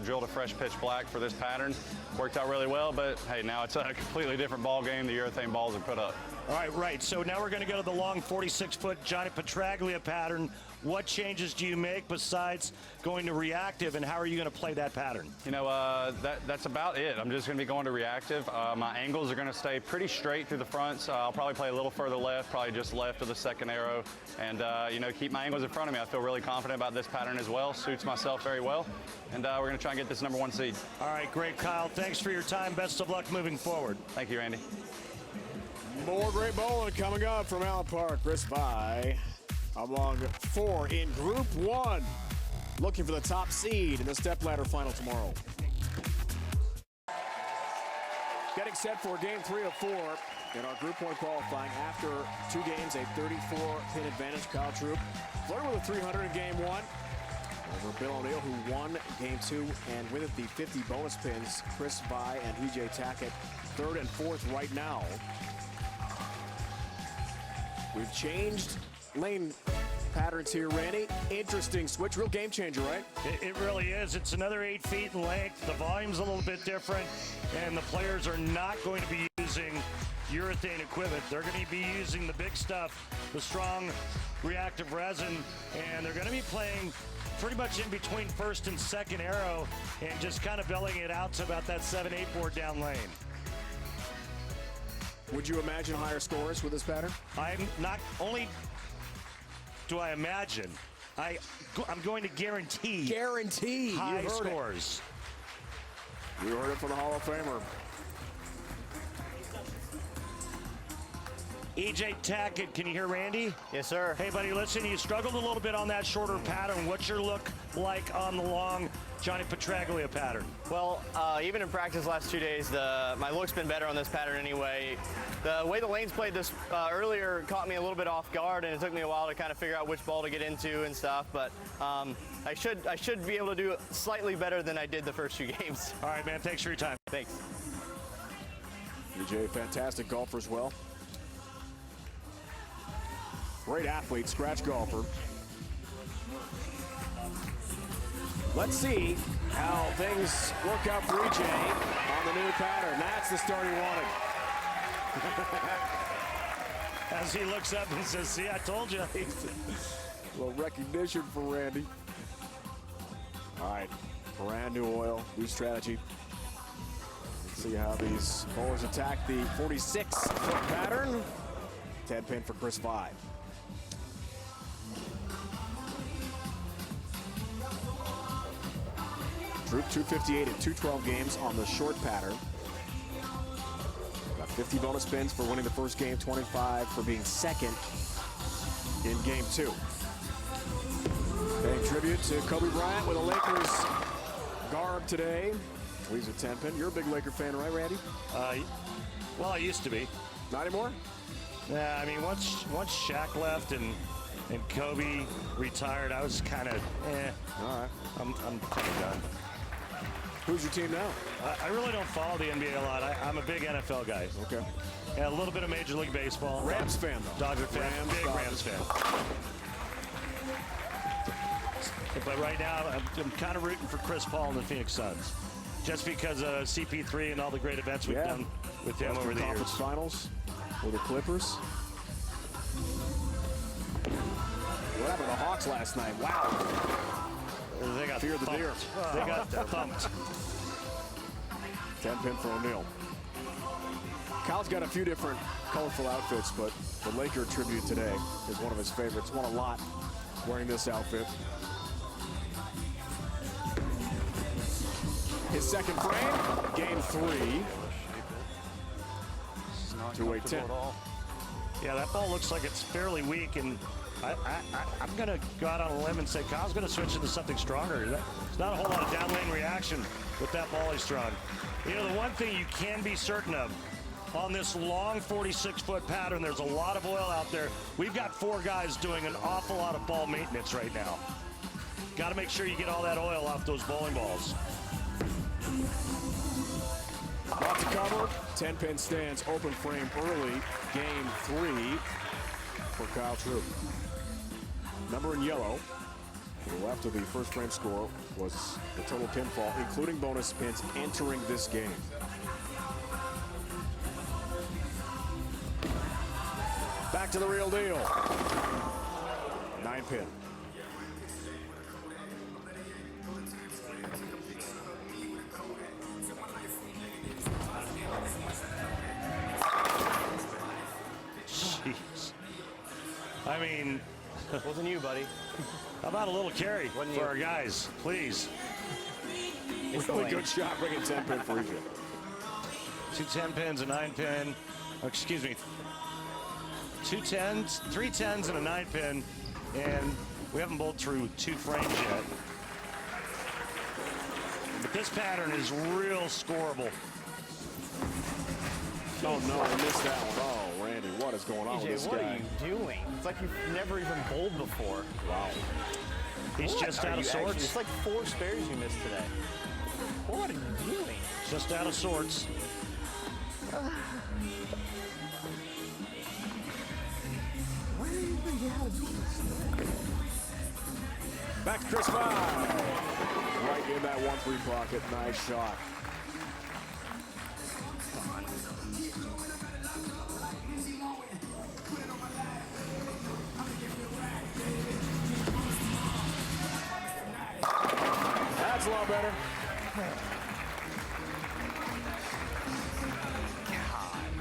Drilled a fresh pitch black for this pattern. Worked out really well, but hey, now it's a completely different ball game. The urethane balls are put up. All right, right. So now we're going to go to the long 46-foot Johnny Petraglia pattern. What changes do you make besides going to reactive, and how are you going to play that pattern? You know, that's about it. I'm just going to be going to reactive. My angles are going to stay pretty straight through the front, so I'll probably play a little further left, probably just left of the second arrow, and, you know, keep my angles in front of me. I feel really confident about this pattern as well. Suits myself very well, and we're going to try and get this #1 seed. All right, great, Kyle. Thanks for your time. Best of luck moving forward. Thank you, Randy. More great bowling coming up from Allen Park. Chris Vai among 4 in Group 1. Looking for the top seed in the stepladder final tomorrow. Getting set for game 3 of 4 in our Group 1 qualifying. After 2 games, a 34-pin advantage. Kyle Troop flirted with a 300 in game 1 over Bill O'Neill, who won game 2, and with it the 50 bonus pins. Chris Vai and EJ Tackett 3rd and 4th right now. We've changed lane patterns here, Randy. Interesting switch, real game changer, right? It really is. It's another 8 feet in length. The volume's a little bit different, and the players are not going to be using urethane equipment. They're going to be using the big stuff, the strong reactive resin, and they're going to be playing pretty much in between first and second arrow and just kind of belling it out to about that 7-8 board down lane. Would you imagine higher scores with this pattern? I'm not only do I imagine, I'm going to guarantee high scores. You heard it from the Hall of Famer. EJ Tackett, can you hear Randy? Yes, sir. Hey, buddy, listen, you struggled a little bit on that shorter pattern. What's your look like on the long Johnny Petraglia pattern? Well, even in practice last 2 days, my look's been better on this pattern anyway. The way the lanes played this earlier caught me a little bit off guard, and it took me a while to kind of figure out which ball to get into and stuff. But I should be able to do slightly better than I did the first 2 games. All right, man. Thanks for your time. Thanks. EJ, fantastic golfer as well. Great athlete, scratch golfer. Let's see how things work out for EJ on the new pattern. That's the start he wanted. As he looks up and says, see, I told you. A little recognition for Randy. All right, brand new oil, new strategy. Let's see how these bowlers attack the 46-foot pattern. 10-pin for Chris Vai. Troop 258 at 212 games on the short pattern. Got 50 bonus spins for winning the first game, 25 for being second in game 2. Paying tribute to Kobe Bryant with a Lakers garb today. Leaves a 10-pin. You're a big Laker fan, right, Randy? Well, I used to be. Not anymore? Yeah, I mean, once Shaq left and Kobe retired, I was kind of, All right. I'm kind of done. Who's your team now? I really don't follow the NBA a lot. I'm a big NFL guy. Okay. Yeah, a little bit of Major League Baseball. Rams fan, though. Dodger fan. Big Rams fan. But right now, I'm kind of rooting for Chris Paul and the Phoenix Suns. Just because of CP3 and all the great events we've done with him over the years. Conference finals with the Clippers. What happened to the Hawks last night? Wow. They got Fear the thumped. deer. They got thumped. 10-pin for O'Neal. Kyle's got a few different colorful outfits, but the Laker tribute today is one of his favorites. Won a lot wearing this outfit. His second frame, game 3. Two-way 10. Yeah, that ball looks like it's fairly weak, and I'm going to go out on a limb and say Kyle's going to switch into something stronger. There's not a whole lot of down lane reaction with that ball he's thrown. You know, the one thing you can be certain of on this long 46-foot pattern, there's a lot of oil out there. We've got 4 guys doing an awful lot of ball maintenance right now. Got to make sure you get all that oil off those bowling balls. Off the cover, 10-pin stands, open frame early, game 3 for Kyle Troop. Number in yellow, to the left of the first frame score, was the total pinfall, including bonus spins, entering this game. Back to the real deal. 9-pin. Jeez. I mean, Wasn't you, buddy. how about a little carry Wasn't for you. our guys, please? Really good shot bringing 10-pin for you. 2 10-pins, a 9-pin. Oh, excuse me. 2 10s, 3 10s, and a 9-pin. And we haven't bowled through 2 frames yet. But this pattern is real scoreable. Oh, no, I missed that one. Oh, Randy, what is going on with this what guy? are you doing? It's like you've never even bowled before. Wow. He's What just are out of you actually- sorts. It's like 4 spares you missed today. What are you doing? Just out of sorts. Where do you think you had to do this? Back to Chris Five. Right in that 1-3 pocket. Nice shot. That's a lot better.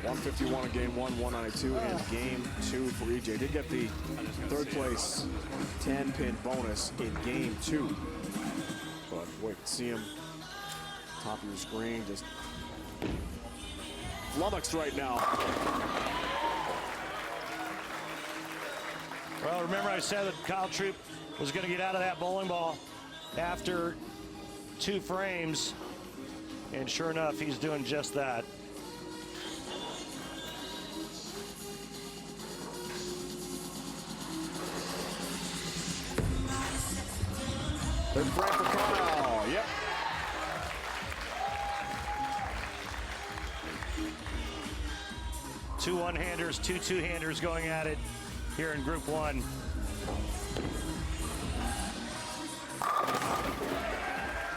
151 in game 1, 192 in game 2 for EJ. Did get the third place 10-pin bonus in game 2. But wait, see him top of your screen, just flummoxed right now. Well, remember I said that Kyle Troop was going to get out of that bowling ball after 2 frames. And sure enough, he's doing just that. Third frame for Kyle. Yep. Two one-handers, 2 two-handers going at it here in Group 1.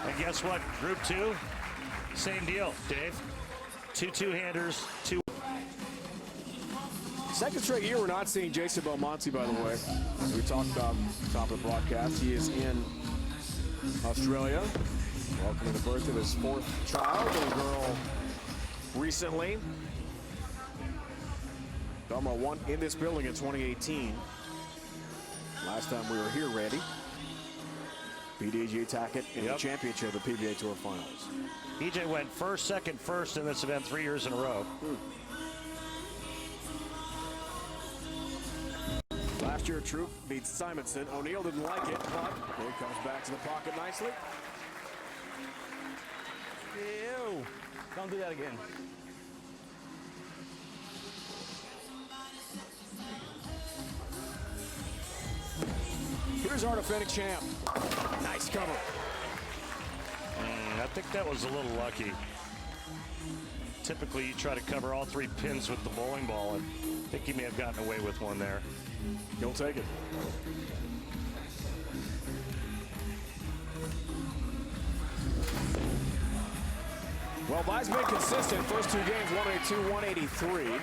And guess what? Group 2, same deal, Dave. 2 two-handers, 2. Second straight year we're not seeing Jason Belmonte, by the way. As we talked about at the top of the broadcast, he is in Australia, welcoming the birth of his 4th child, little girl, recently. Belmont won in this building in 2018. Last time we were here, Randy. PDG Tackett in the championship of the PBA Tour Finals. EJ went first, second, first in this event 3 years in a row. Last year, Troop beats Simonson. O'Neal didn't like it, but he comes back to the pocket nicely. Ew. Don't do that again. Here's our defending champ. Nice cover. I think that was a little lucky. Typically, you try to cover all 3 pins with the bowling ball, and I think he may have gotten away with one there. He'll take it. Well, Vi's been consistent. First 2 games, 182, 183.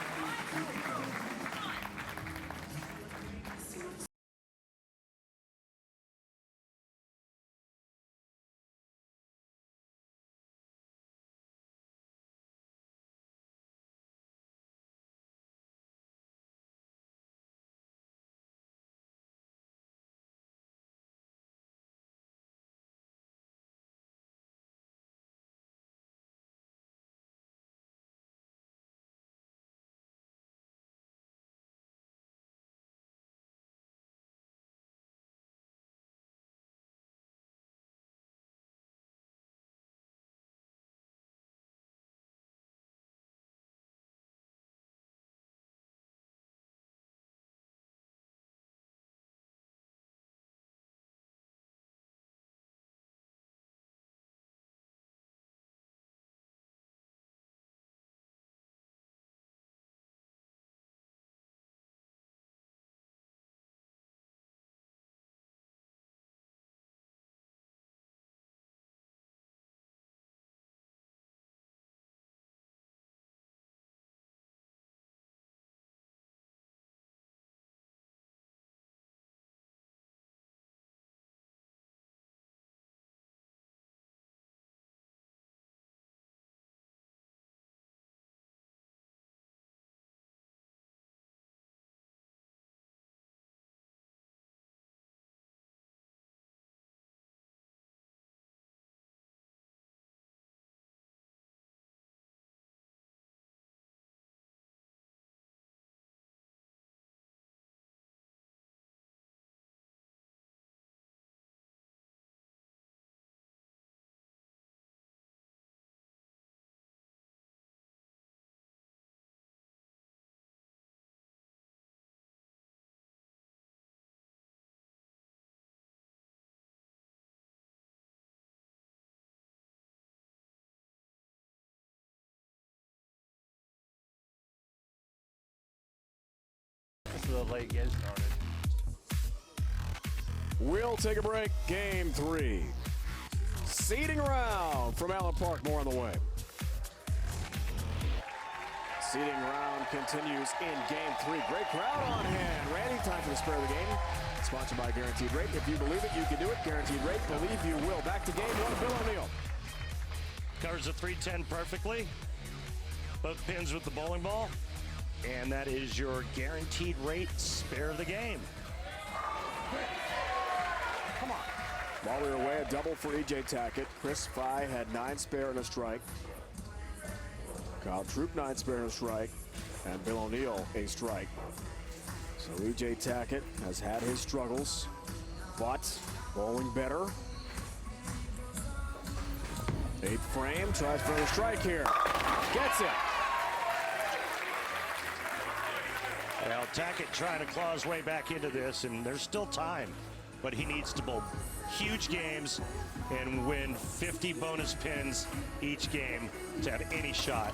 a late get started. We'll take a break. Game 3. Seeding round from Allen Park. More on the way. Seeding round continues in Game 3. Great crowd on hand. Randy, time for the spare of the game. Sponsored by Guaranteed Rate. If you believe it, you can do it. Guaranteed Rate. Believe you will. Back to Game 1. Bill O'Neill. Covers the 310 perfectly. Both pins with the bowling ball. And that is your Guaranteed Rate spare of the game. Come on. While we were away, a double for E.J. Tackett. Chris Fye had 9 spare and a strike. Kyle Troop 9 spare and a strike. And Bill O'Neill a strike. So E.J. Tackett has had his struggles, but bowling better. 8th frame, tries for a strike here. Gets it. Well, Tackett trying to claw his way back into this, and there's still time. But he needs to bowl huge games and win 50 bonus pins each game to have any shot.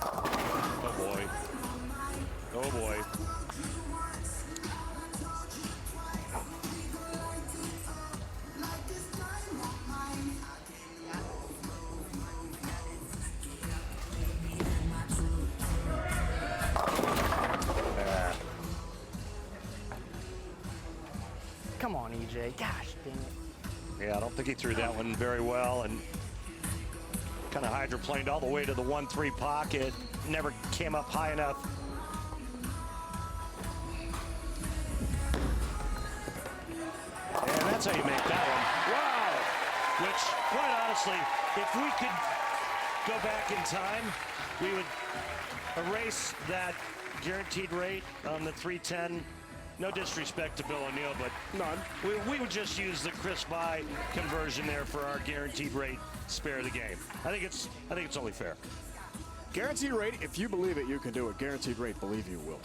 Oh boy. Oh boy. Come on, EJ. Gosh dang it. Yeah, I don't think he threw that one very well, and kind of hydroplaned all the way to the 1-3 pocket. Never came up high enough. And that's how you make that one. Wow! Which, quite honestly, if we could go back in time, we would erase that Guaranteed Rate on the 310. No disrespect to Bill O'Neill, but none. We would just use the Chris By conversion there for our Guaranteed Rate spare of the game. I think it's only fair. Guaranteed Rate, if you believe it, you can do it. Guaranteed Rate, believe you will.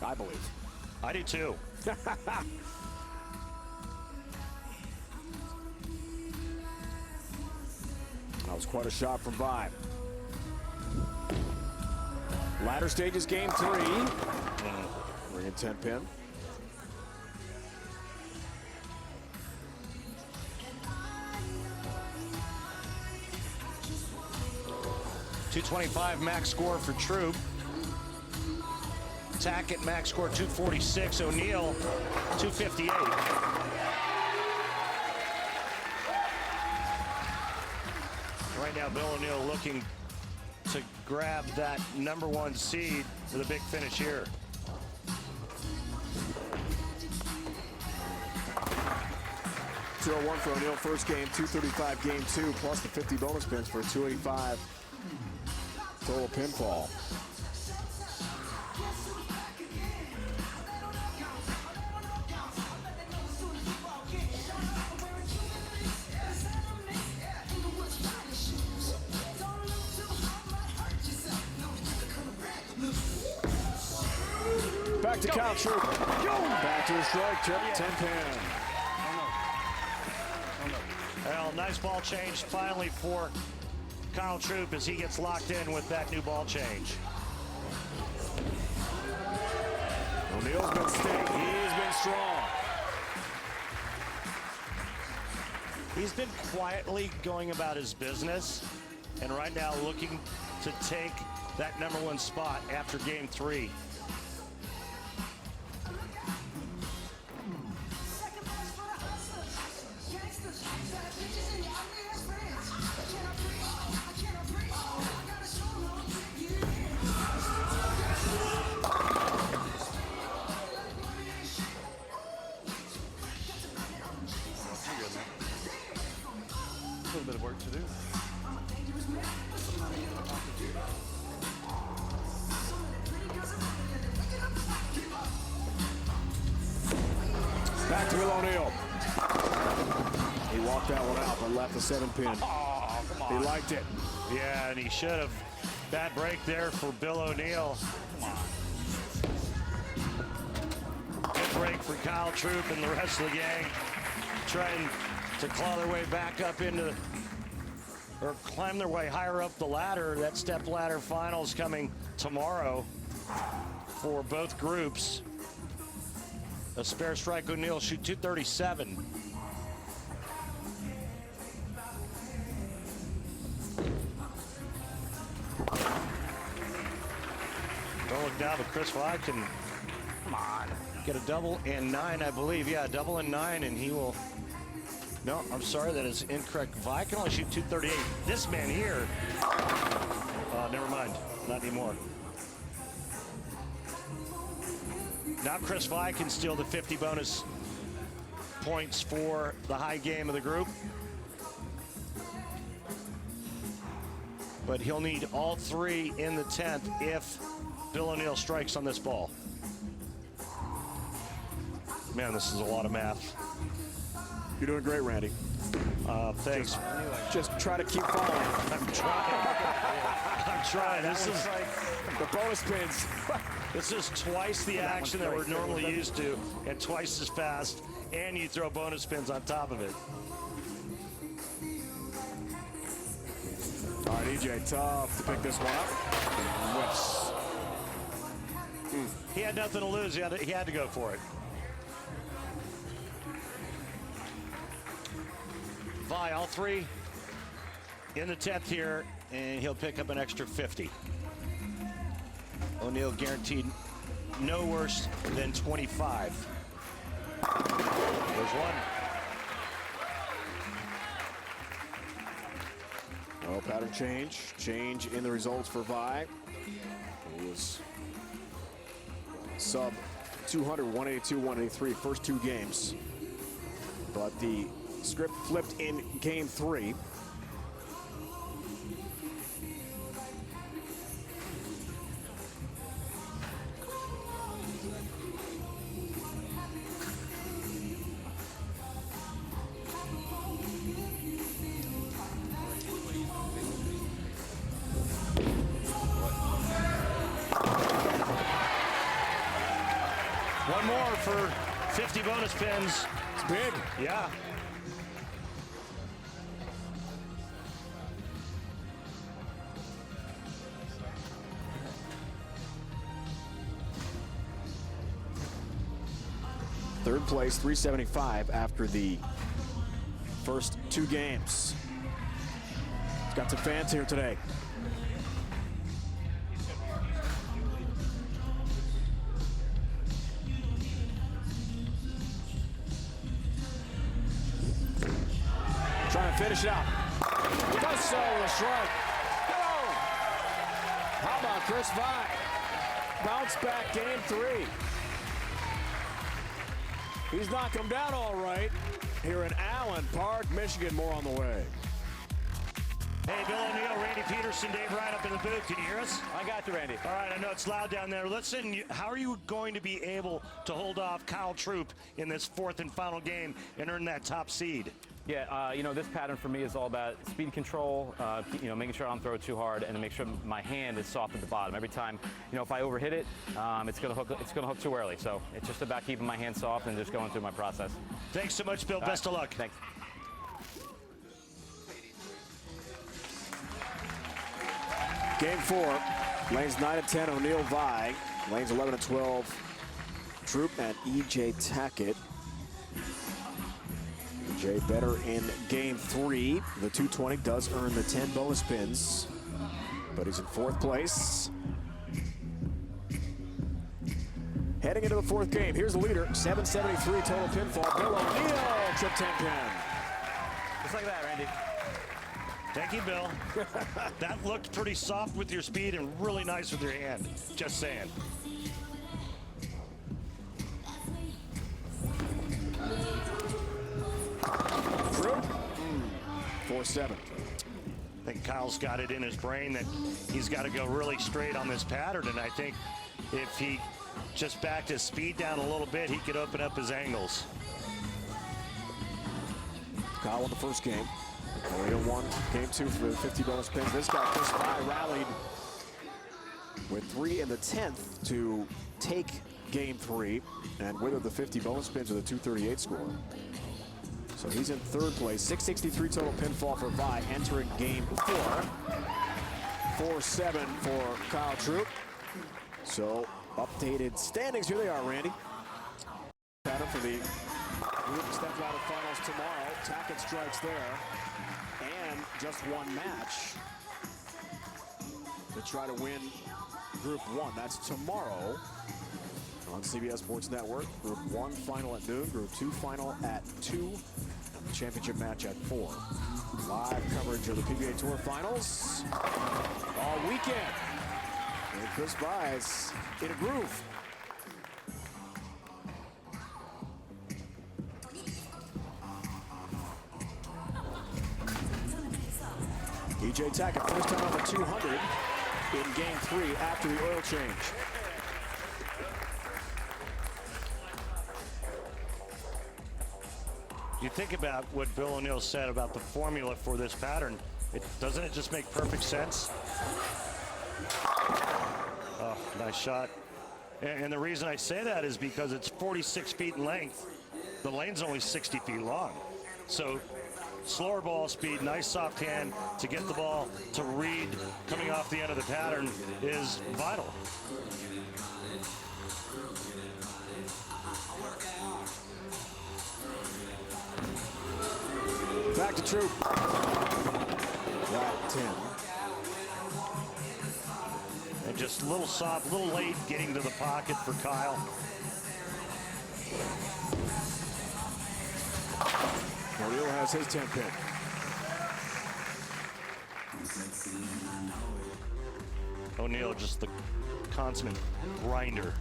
I believe. I do too. That was quite a shot from Vibe. Latter stages, Game 3. We're in 10 pin. .225 max score for Troop. Tackett max score 246. O'Neill 258. Right now, Bill O'Neill looking to grab that #1 seed with a big finish here. .201 for O'Neill first game, 235 game 2, plus the 50 bonus pins for a 285 total pinfall. Back to Kyle Troop. Back to the strike, trip, 10 pin. Well, nice ball change finally for Kyle Troop as he gets locked in with that new ball change. O'Neill's been steady. He's been strong. He's been quietly going about his business, and right now looking to take that #1 spot after game 3. A little bit of work to do. Back to Will O'Neill. He walked that one out, but left the 7 pin. Oh, come on. He liked it. Yeah, and he should have. Bad break there for Bill O'Neill. Good break for Kyle Troop and the rest of the gang, trying to claw their way back up into or climb their way higher up the ladder. That step ladder finals coming tomorrow for both groups. A spare strike, O'Neal shoot 237. Don't look down, but Chris Vye can, come on, get a double and 9, I believe. Yeah, double and 9, and he will. No, I'm sorry, that is incorrect. Vye can only shoot 238. This man here, never mind, not anymore. Now Chris Vye can steal the 50 bonus points for the high game of the group. But he'll need all 3 in the 10th if Bill O'Neal strikes on this ball. Man, this is a lot of math. You're doing great, Randy. Thanks. Just try to keep following. I'm trying. I'm trying. This is The bonus pins. This is twice the action that we're normally used to, and twice as fast, and you throw bonus spins on top of it. All right, EJ, tough to pick this one up. Whips. He had nothing to lose. He had to go for it. Vye, all 3 in the 10th here, and he'll pick up an extra 50. O'Neal guaranteed no worse than 25. There's one. Well, pattern change in the results for Vye. It was sub 200, 182, 183 first 2 games. But the script flipped in game 3. One more for 50 bonus pins. It's big. Yeah. Third place, 375 after the first 2 games. He's got some fans here today. Trying to finish it out. Does so with a strike. Go! How about Chris Vye? Bounce back game 3. He's knocked him down all right here in Allen Park, Michigan. More on the way. Hey, Bill O'Neal, Randy Peterson, Dave Ryan up in the booth. Can you hear us? I got you, Randy. All right, I know it's loud down there. Listen, how are you going to be able to hold off Kyle Troop in this 4th and final game and earn that top seed? Yeah, this pattern for me is all about speed control, making sure I don't throw it too hard, and to make sure my hand is soft at the bottom. Every time, if I overhit it, it's gonna hook too early. So it's just about keeping my hand soft and just going through my process. Thanks so much, Bill. Best of luck. Thanks. Game 4, lanes 9 and 10, O'Neal Vye. Lanes 11 and 12, Troop and EJ Tackett. EJ better in game 3. The 220 does earn the 10 bonus pins, but he's in 4th place. Heading into the 4th game, here's the leader, 773 total pinfall. Bill O'Neal, trip 10 pin. Just like that, Randy. Thank you, Bill. That looked pretty soft with your speed and really nice with your hand. Just saying. True. 4-7. I think Kyle's got it in his brain that he's got to go really straight on this pattern, and I think if he just backed his speed down a little bit, he could open up his angles. Kyle won the first game. O'Neal won game 2 for the 50 bonus pins. This guy, Chris Vye, rallied with 3 in the 10th to take game 3 and wither the 50 bonus pins with a 238 score. So he's in third place. 663 total pinfall for Vi entering game 4. 4-7 for Kyle Troop. So updated standings. Here they are, Randy. Pattern for the group step ladder finals tomorrow. Tackett strikes there. And just one match to try to win Group 1. That's tomorrow on CBS Sports Network. Group 1 final at noon. Group 2 final at 2. Championship match at 4. Live coverage of the PBA Tour Finals all weekend. And Chris Vy's in a groove. EJ Tackett first time on the 200 in game 3 after the oil change. You think about what Bill O'Neill said about the formula for this pattern. Doesn't it just make perfect sense? Oh, nice shot. And the reason I say that is because it's 46 feet in length. The lane's only 60 feet long. So slower ball speed, nice soft hand to get the ball to read coming off the end of the pattern is vital. Back to Troop. Flat 10. And just a little soft, a little late getting to the pocket for Kyle. O'Neill has his 10 pin. O'Neill just the consummate grinder.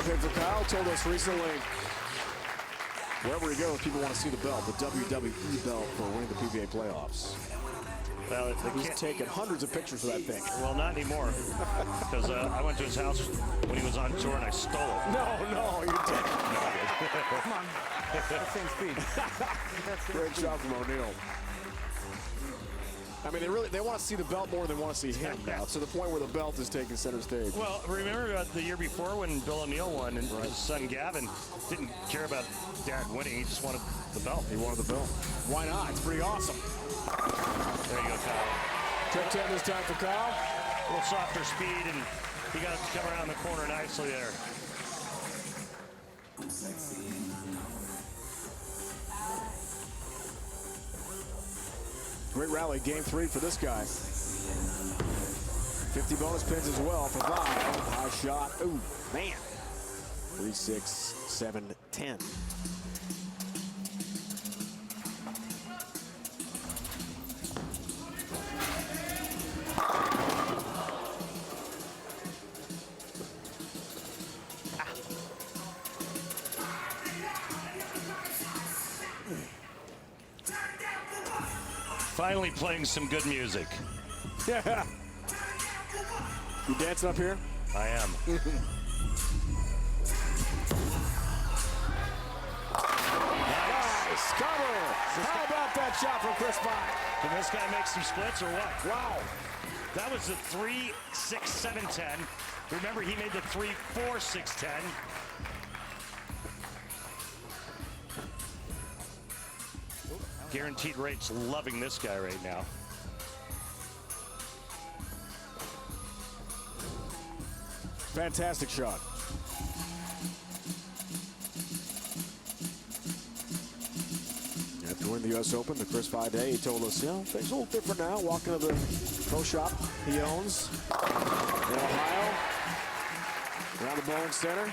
Pin for Kyle told us recently, wherever he goes, people want to see the belt, the WWE belt for winning the PBA playoffs. Well, He's taken hundreds of pictures of that thing. Well, not anymore, because I went to his house when he was on tour and I stole it. No, you didn't. Come on. That's same speed. Great shot from O'Neill. I mean, they want to see the belt more than they want to see him now, to the point where the belt is taking center stage. Well, remember the year before when Bill O'Neill won and his son Gavin didn't care about Dad winning, he just wanted the belt. He wanted the belt. Why not? It's pretty awesome. There you go, Kyle. Trip 10 this time for Kyle. A little softer speed, and he got it to come around the corner nicely there. Great rally, game 3 for this guy. 50 bonus pins as well for Vi. High shot. Ooh, man. 3, 6, 7, 10. Finally playing some good music. Yeah. You dancing up here? I am. Nice cover. How about that shot from Chris Vi? Can this guy make some splits or what? Wow. That was the 3, 6, 7, 10. Remember, he made the 3, 4, 6, 10. Guaranteed Rates loving this guy right now. Fantastic shot. After winning the U.S. Open, the Chris Vi day, he told us, things a little different now. Walking to the pro shop he owns in Ohio, around the bowling center.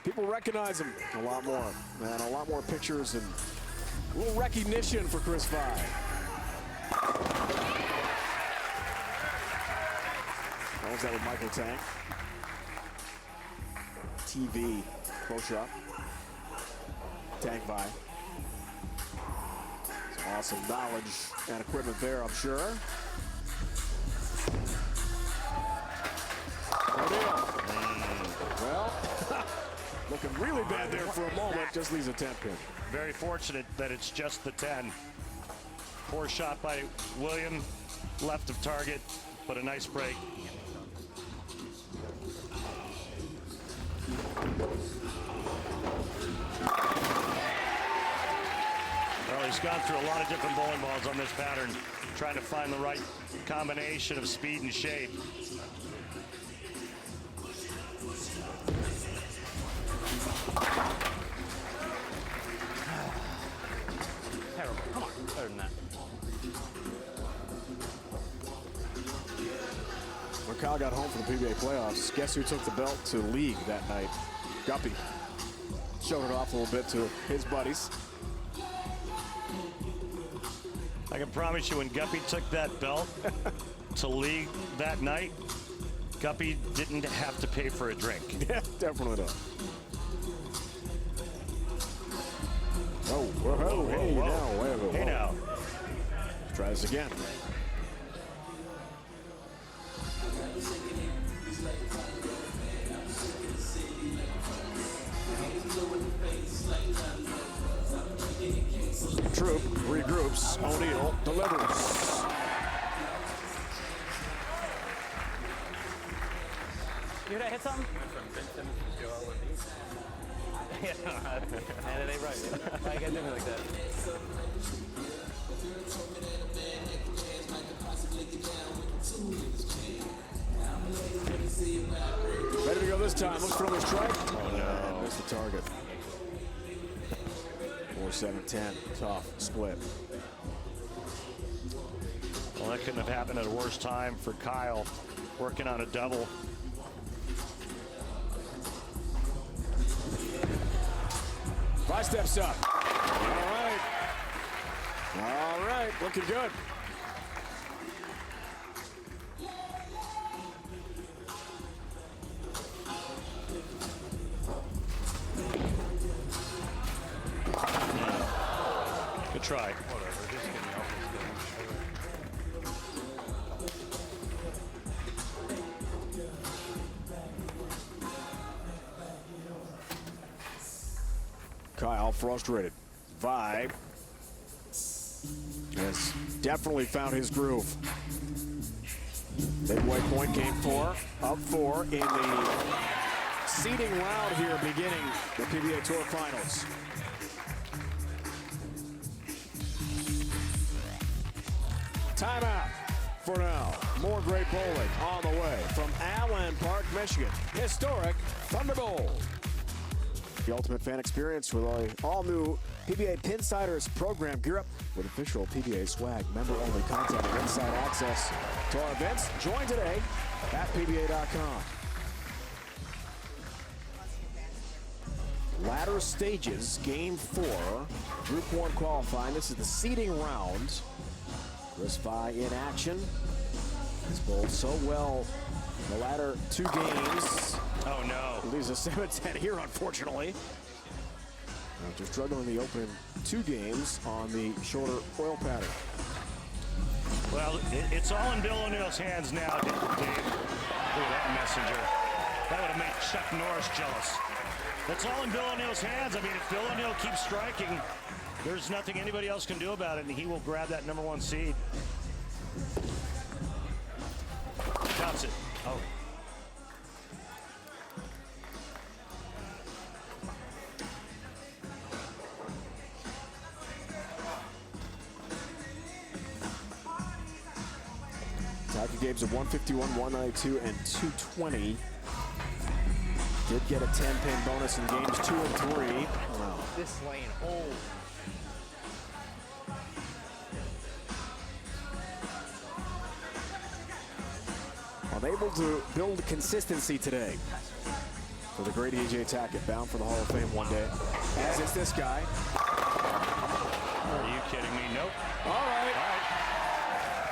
People recognize him a lot more, and a lot more pictures and a little recognition for Chris Vi. That was that with Michael Tang. TV pro shop. Tang Vi. Some awesome knowledge and equipment there, I'm sure. O'Neill. Well, looking really bad there for a moment. Just leaves a 10 pin. Very fortunate that it's just the 10. Poor shot by William, left of target, but a nice break. Well, he's gone through a lot of different bowling balls on this pattern, trying to find the right combination of speed and shape. Terrible. Come on, better than that. When Kyle got home from the PBA playoffs, guess who took the belt to league that night? Guppy. Showed it off a little bit to his buddies. I can promise you when Guppy took that belt to league that night, Guppy didn't have to pay for a drink. Yeah, definitely not. Oh, whoa, hey whoa. now, wait, Hey now. Try this again. Troop regroups. O'Neal delivers. You heard I hit something? Yeah, and it ain't right. I gotta do me like that. Ready to go this time. Looks for another strike. Oh no. Missed the target. 4-7-10. Tough split. Well, that couldn't have happened at a worse time for Kyle, working on a double. Five steps up. All right. All right. Looking good. Good try. Kyle frustrated. Vibe has definitely found his groove. Midway point, game 4, up 4 in the seeding round here, beginning the PBA Tour Finals. Timeout for now. More great bowling on the way from Allen Park, Michigan. Historic Thunder Bowl. The ultimate fan experience with an all-new PBA Pinsiders program. Gear up with official PBA swag, member-only content, and inside access to our events. Join today at PBA.com. Ladder stages, game 4, Group 1 qualifying. This is the seeding round. Chris Vi in action. He's bowled so well the latter 2 games. Oh no. Leaves a 7-10 here, unfortunately. After struggling the opening 2 games on the shorter oil pattern. Well, it's all in Bill O'Neal's hands now, Dave. Look at that messenger. That would have made Chuck Norris jealous. It's all in Bill O'Neal's hands. I mean, if Bill O'Neal keeps striking, there's nothing anybody else can do about it, and he will grab that #1 seed. Counts it. Oh. Tiger games of 151, 192, and 220. Did get a 10-pin bonus in games 2 and 3. Wow. This lane, oh. Unable to build consistency today for the great E.J. Tackett, bound for the Hall of Fame one day. As is this guy. Are you kidding me? Nope. All right.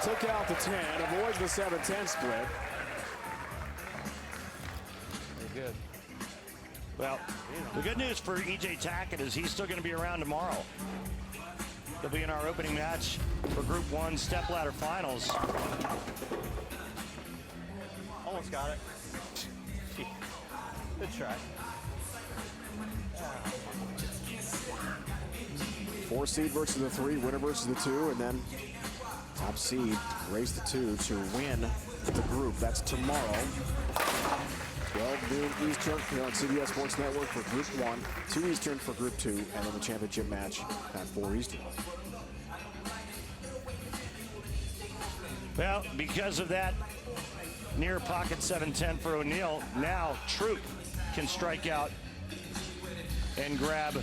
Took out the 10, avoids the 7-10 split. Very good. Well, the good news for E.J. Tackett is he's still going to be around tomorrow. He'll be in our opening match for Group 1 stepladder finals. Almost got it. Good try. 4 seed versus the 3, winner versus the 2, and then top seed race the 2 to win the group. That's tomorrow. 12 noon Eastern here on CBS Sports Network for Group 1, 2 Eastern for Group 2, and then the championship match at 4 Eastern. Well, because of that near pocket 7-10 for O'Neal, now Troop can strike out and grab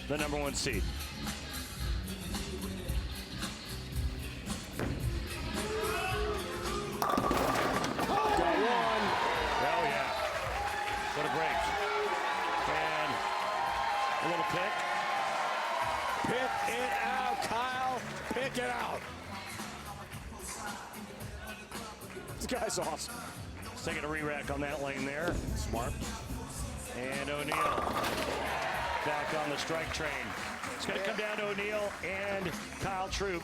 the number 1 seed. What a break. And a little pick. Pick it out, Kyle. Pick it out. This guy's awesome. He's taking a re-rack on that lane there. Smart. And O'Neal back on the strike train. It's going to come down to O'Neal and Kyle Troop.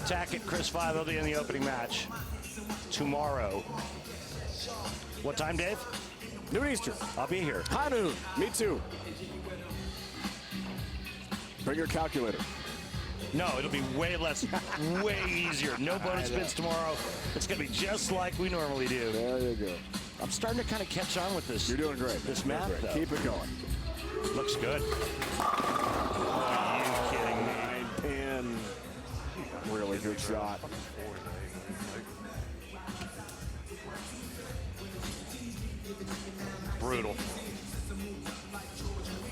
Tackett, Chris Vi will be in the opening match tomorrow. What time, Dave? Noon Eastern. I'll be here. High noon. Me too. Bring your calculator. No, it'll be way less, way easier. No bonus spins tomorrow. It's going to be just like we normally do. There you go. I'm starting to kind of catch on with this. You're doing great. This math, though. Keep it going. Looks good. Are you kidding me? 9-pin. Really good shot. Brutal.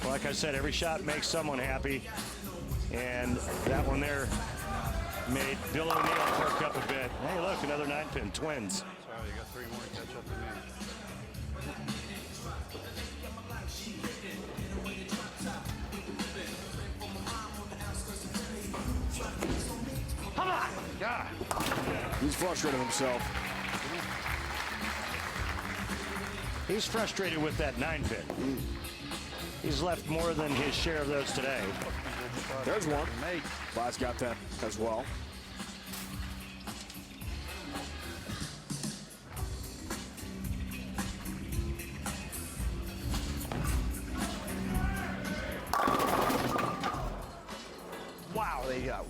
Well, like I said, every shot makes someone happy. And that one there made Bill O'Neal perk up a bit. Hey, look, another 9-pin. Twins. Sorry, you got 3 more to catch up to me. Come on! God. He's frustrated himself. He's frustrated with that 9-pin. He's left more than his share of those today. There's one. Vi's got that as well. Wow, there you go.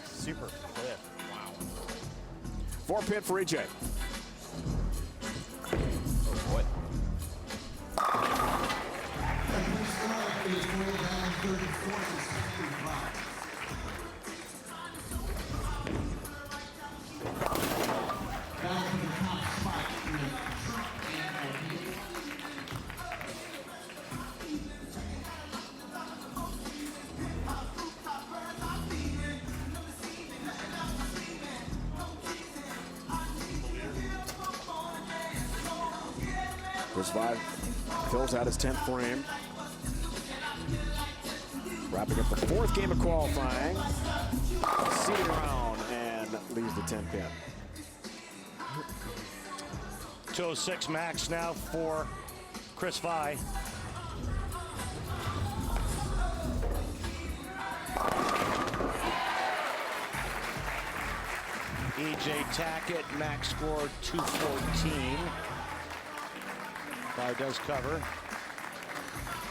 Super cliff. Wow. 4-pin for EJ. Oh boy. Chris Vi fills out his 10th frame. Wrapping up the 4th game of qualifying. Seeding round and leaves the 10th pin. 206 max now for Chris Vi. EJ Tackett, max score 214. Vi does cover.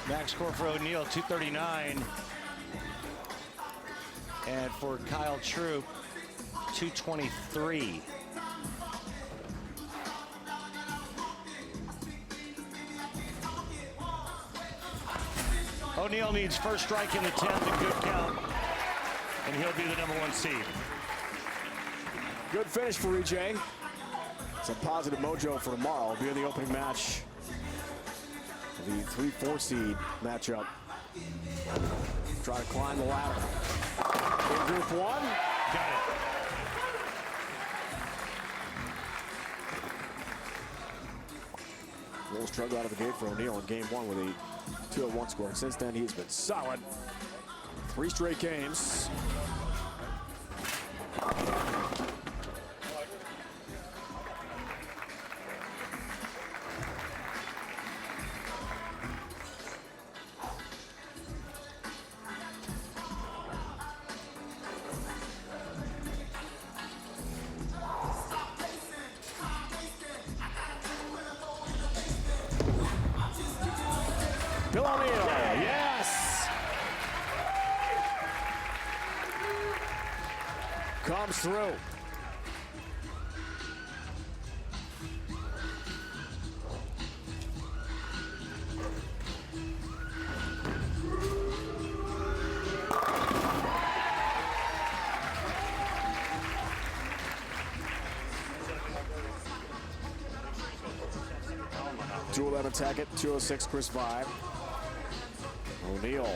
Max score for O'Neal 239. And for Kyle Troop, 223. O'Neal needs first strike in the 10th and good count. And he'll be the number 1 seed. Good finish for EJ. Some positive mojo for tomorrow. It'll be in the opening match. The 3-4 seed matchup. Try to climb the ladder. In Group 1. Got it. A little struggle out of the gate for O'Neal in Game 1 with a 2-1 score. Since then, he's been solid. 3 straight games. Bill O'Neal, yes! goes through. .211 Tackett, 206 Chris Vibe. O'Neal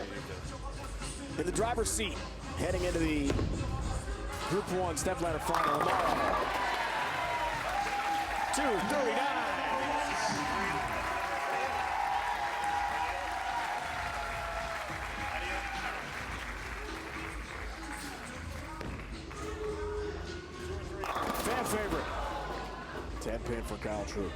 in the driver's seat, heading into the Group 1 stepladder final tomorrow. 2:39. Fan favorite. 10-pin for Kyle Troop.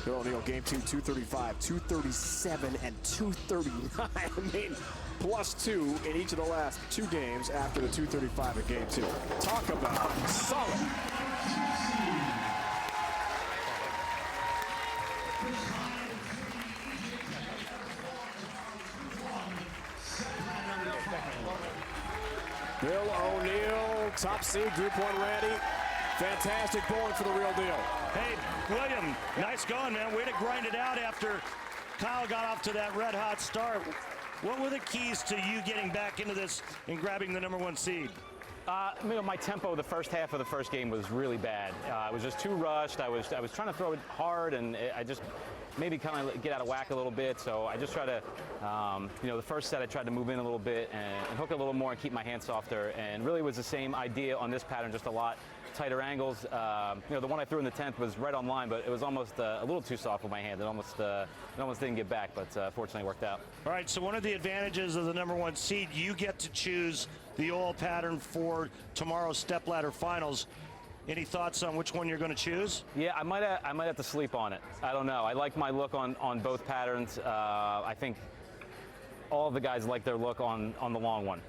Bill O'Neal, game 2, 235, 237, and 239. I mean, +2 in each of the last 2 games after the 235 in game 2. Talk about solid. Bill O'Neal, top seed, Group 1 ready. Fantastic bowling for the real deal. Hey, William, nice going, man. Way to grind it out after Kyle got off to that red-hot start. What were the keys to you getting back into this and grabbing the #1 seed? My tempo the first half of the first game was really bad. I was just too rushed. I was trying to throw it hard, and I just maybe kind of get out of whack a little bit. So I just tried to, the first set I tried to move in a little bit and hook a little more and keep my hand softer. And really was the same idea on this pattern, just a lot tighter angles. The one I threw in the 10th was right on line, but it was almost a little too soft with my hand. It almost didn't get back, but fortunately worked out. All right, so one of the advantages of the #1 seed, you get to choose the all pattern for tomorrow's stepladder finals. Any thoughts on which one you're going to choose? Yeah, I might have to sleep on it. I don't know. I like my look on both patterns. I think all of the guys like their look on the long one.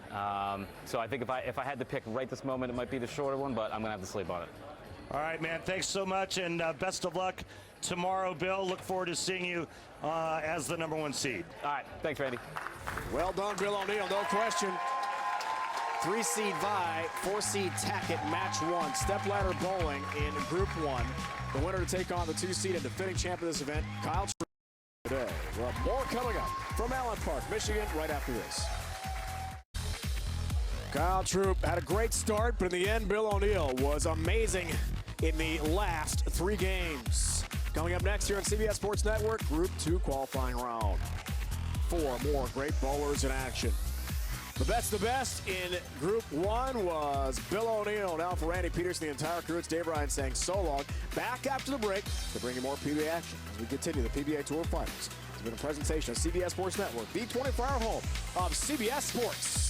So I think if I had to pick right this moment, it might be the shorter one, but I'm going to have to sleep on it. All right, man. Thanks so much, and best of luck tomorrow, Bill. Look forward to seeing you as the #1 seed. All right. Thanks, Randy. Well done, Bill O'Neal, no question. 3-seed Vi, 4-seed Tackett, match 1. Stepladder bowling in Group 1. The winner to take on the 2-seed and defending champ of this event, Kyle Troop. Today. We'll have more coming up from Allen Park, Michigan, right after this. Kyle Troop had a great start, but in the end, Bill O'Neal was amazing in the last 3 games. Coming up next here on CBS Sports Network, Group 2 qualifying round. 4 more great bowlers in action. But that's the best in Group 1 was Bill O'Neal. Now for Randy Peterson, the entire crew, it's Dave Ryan saying so long. Back after the break to bring you more PBA action as we continue the PBA Tour Finals. It's been a presentation of CBS Sports Network, the 24-hour home of CBS Sports.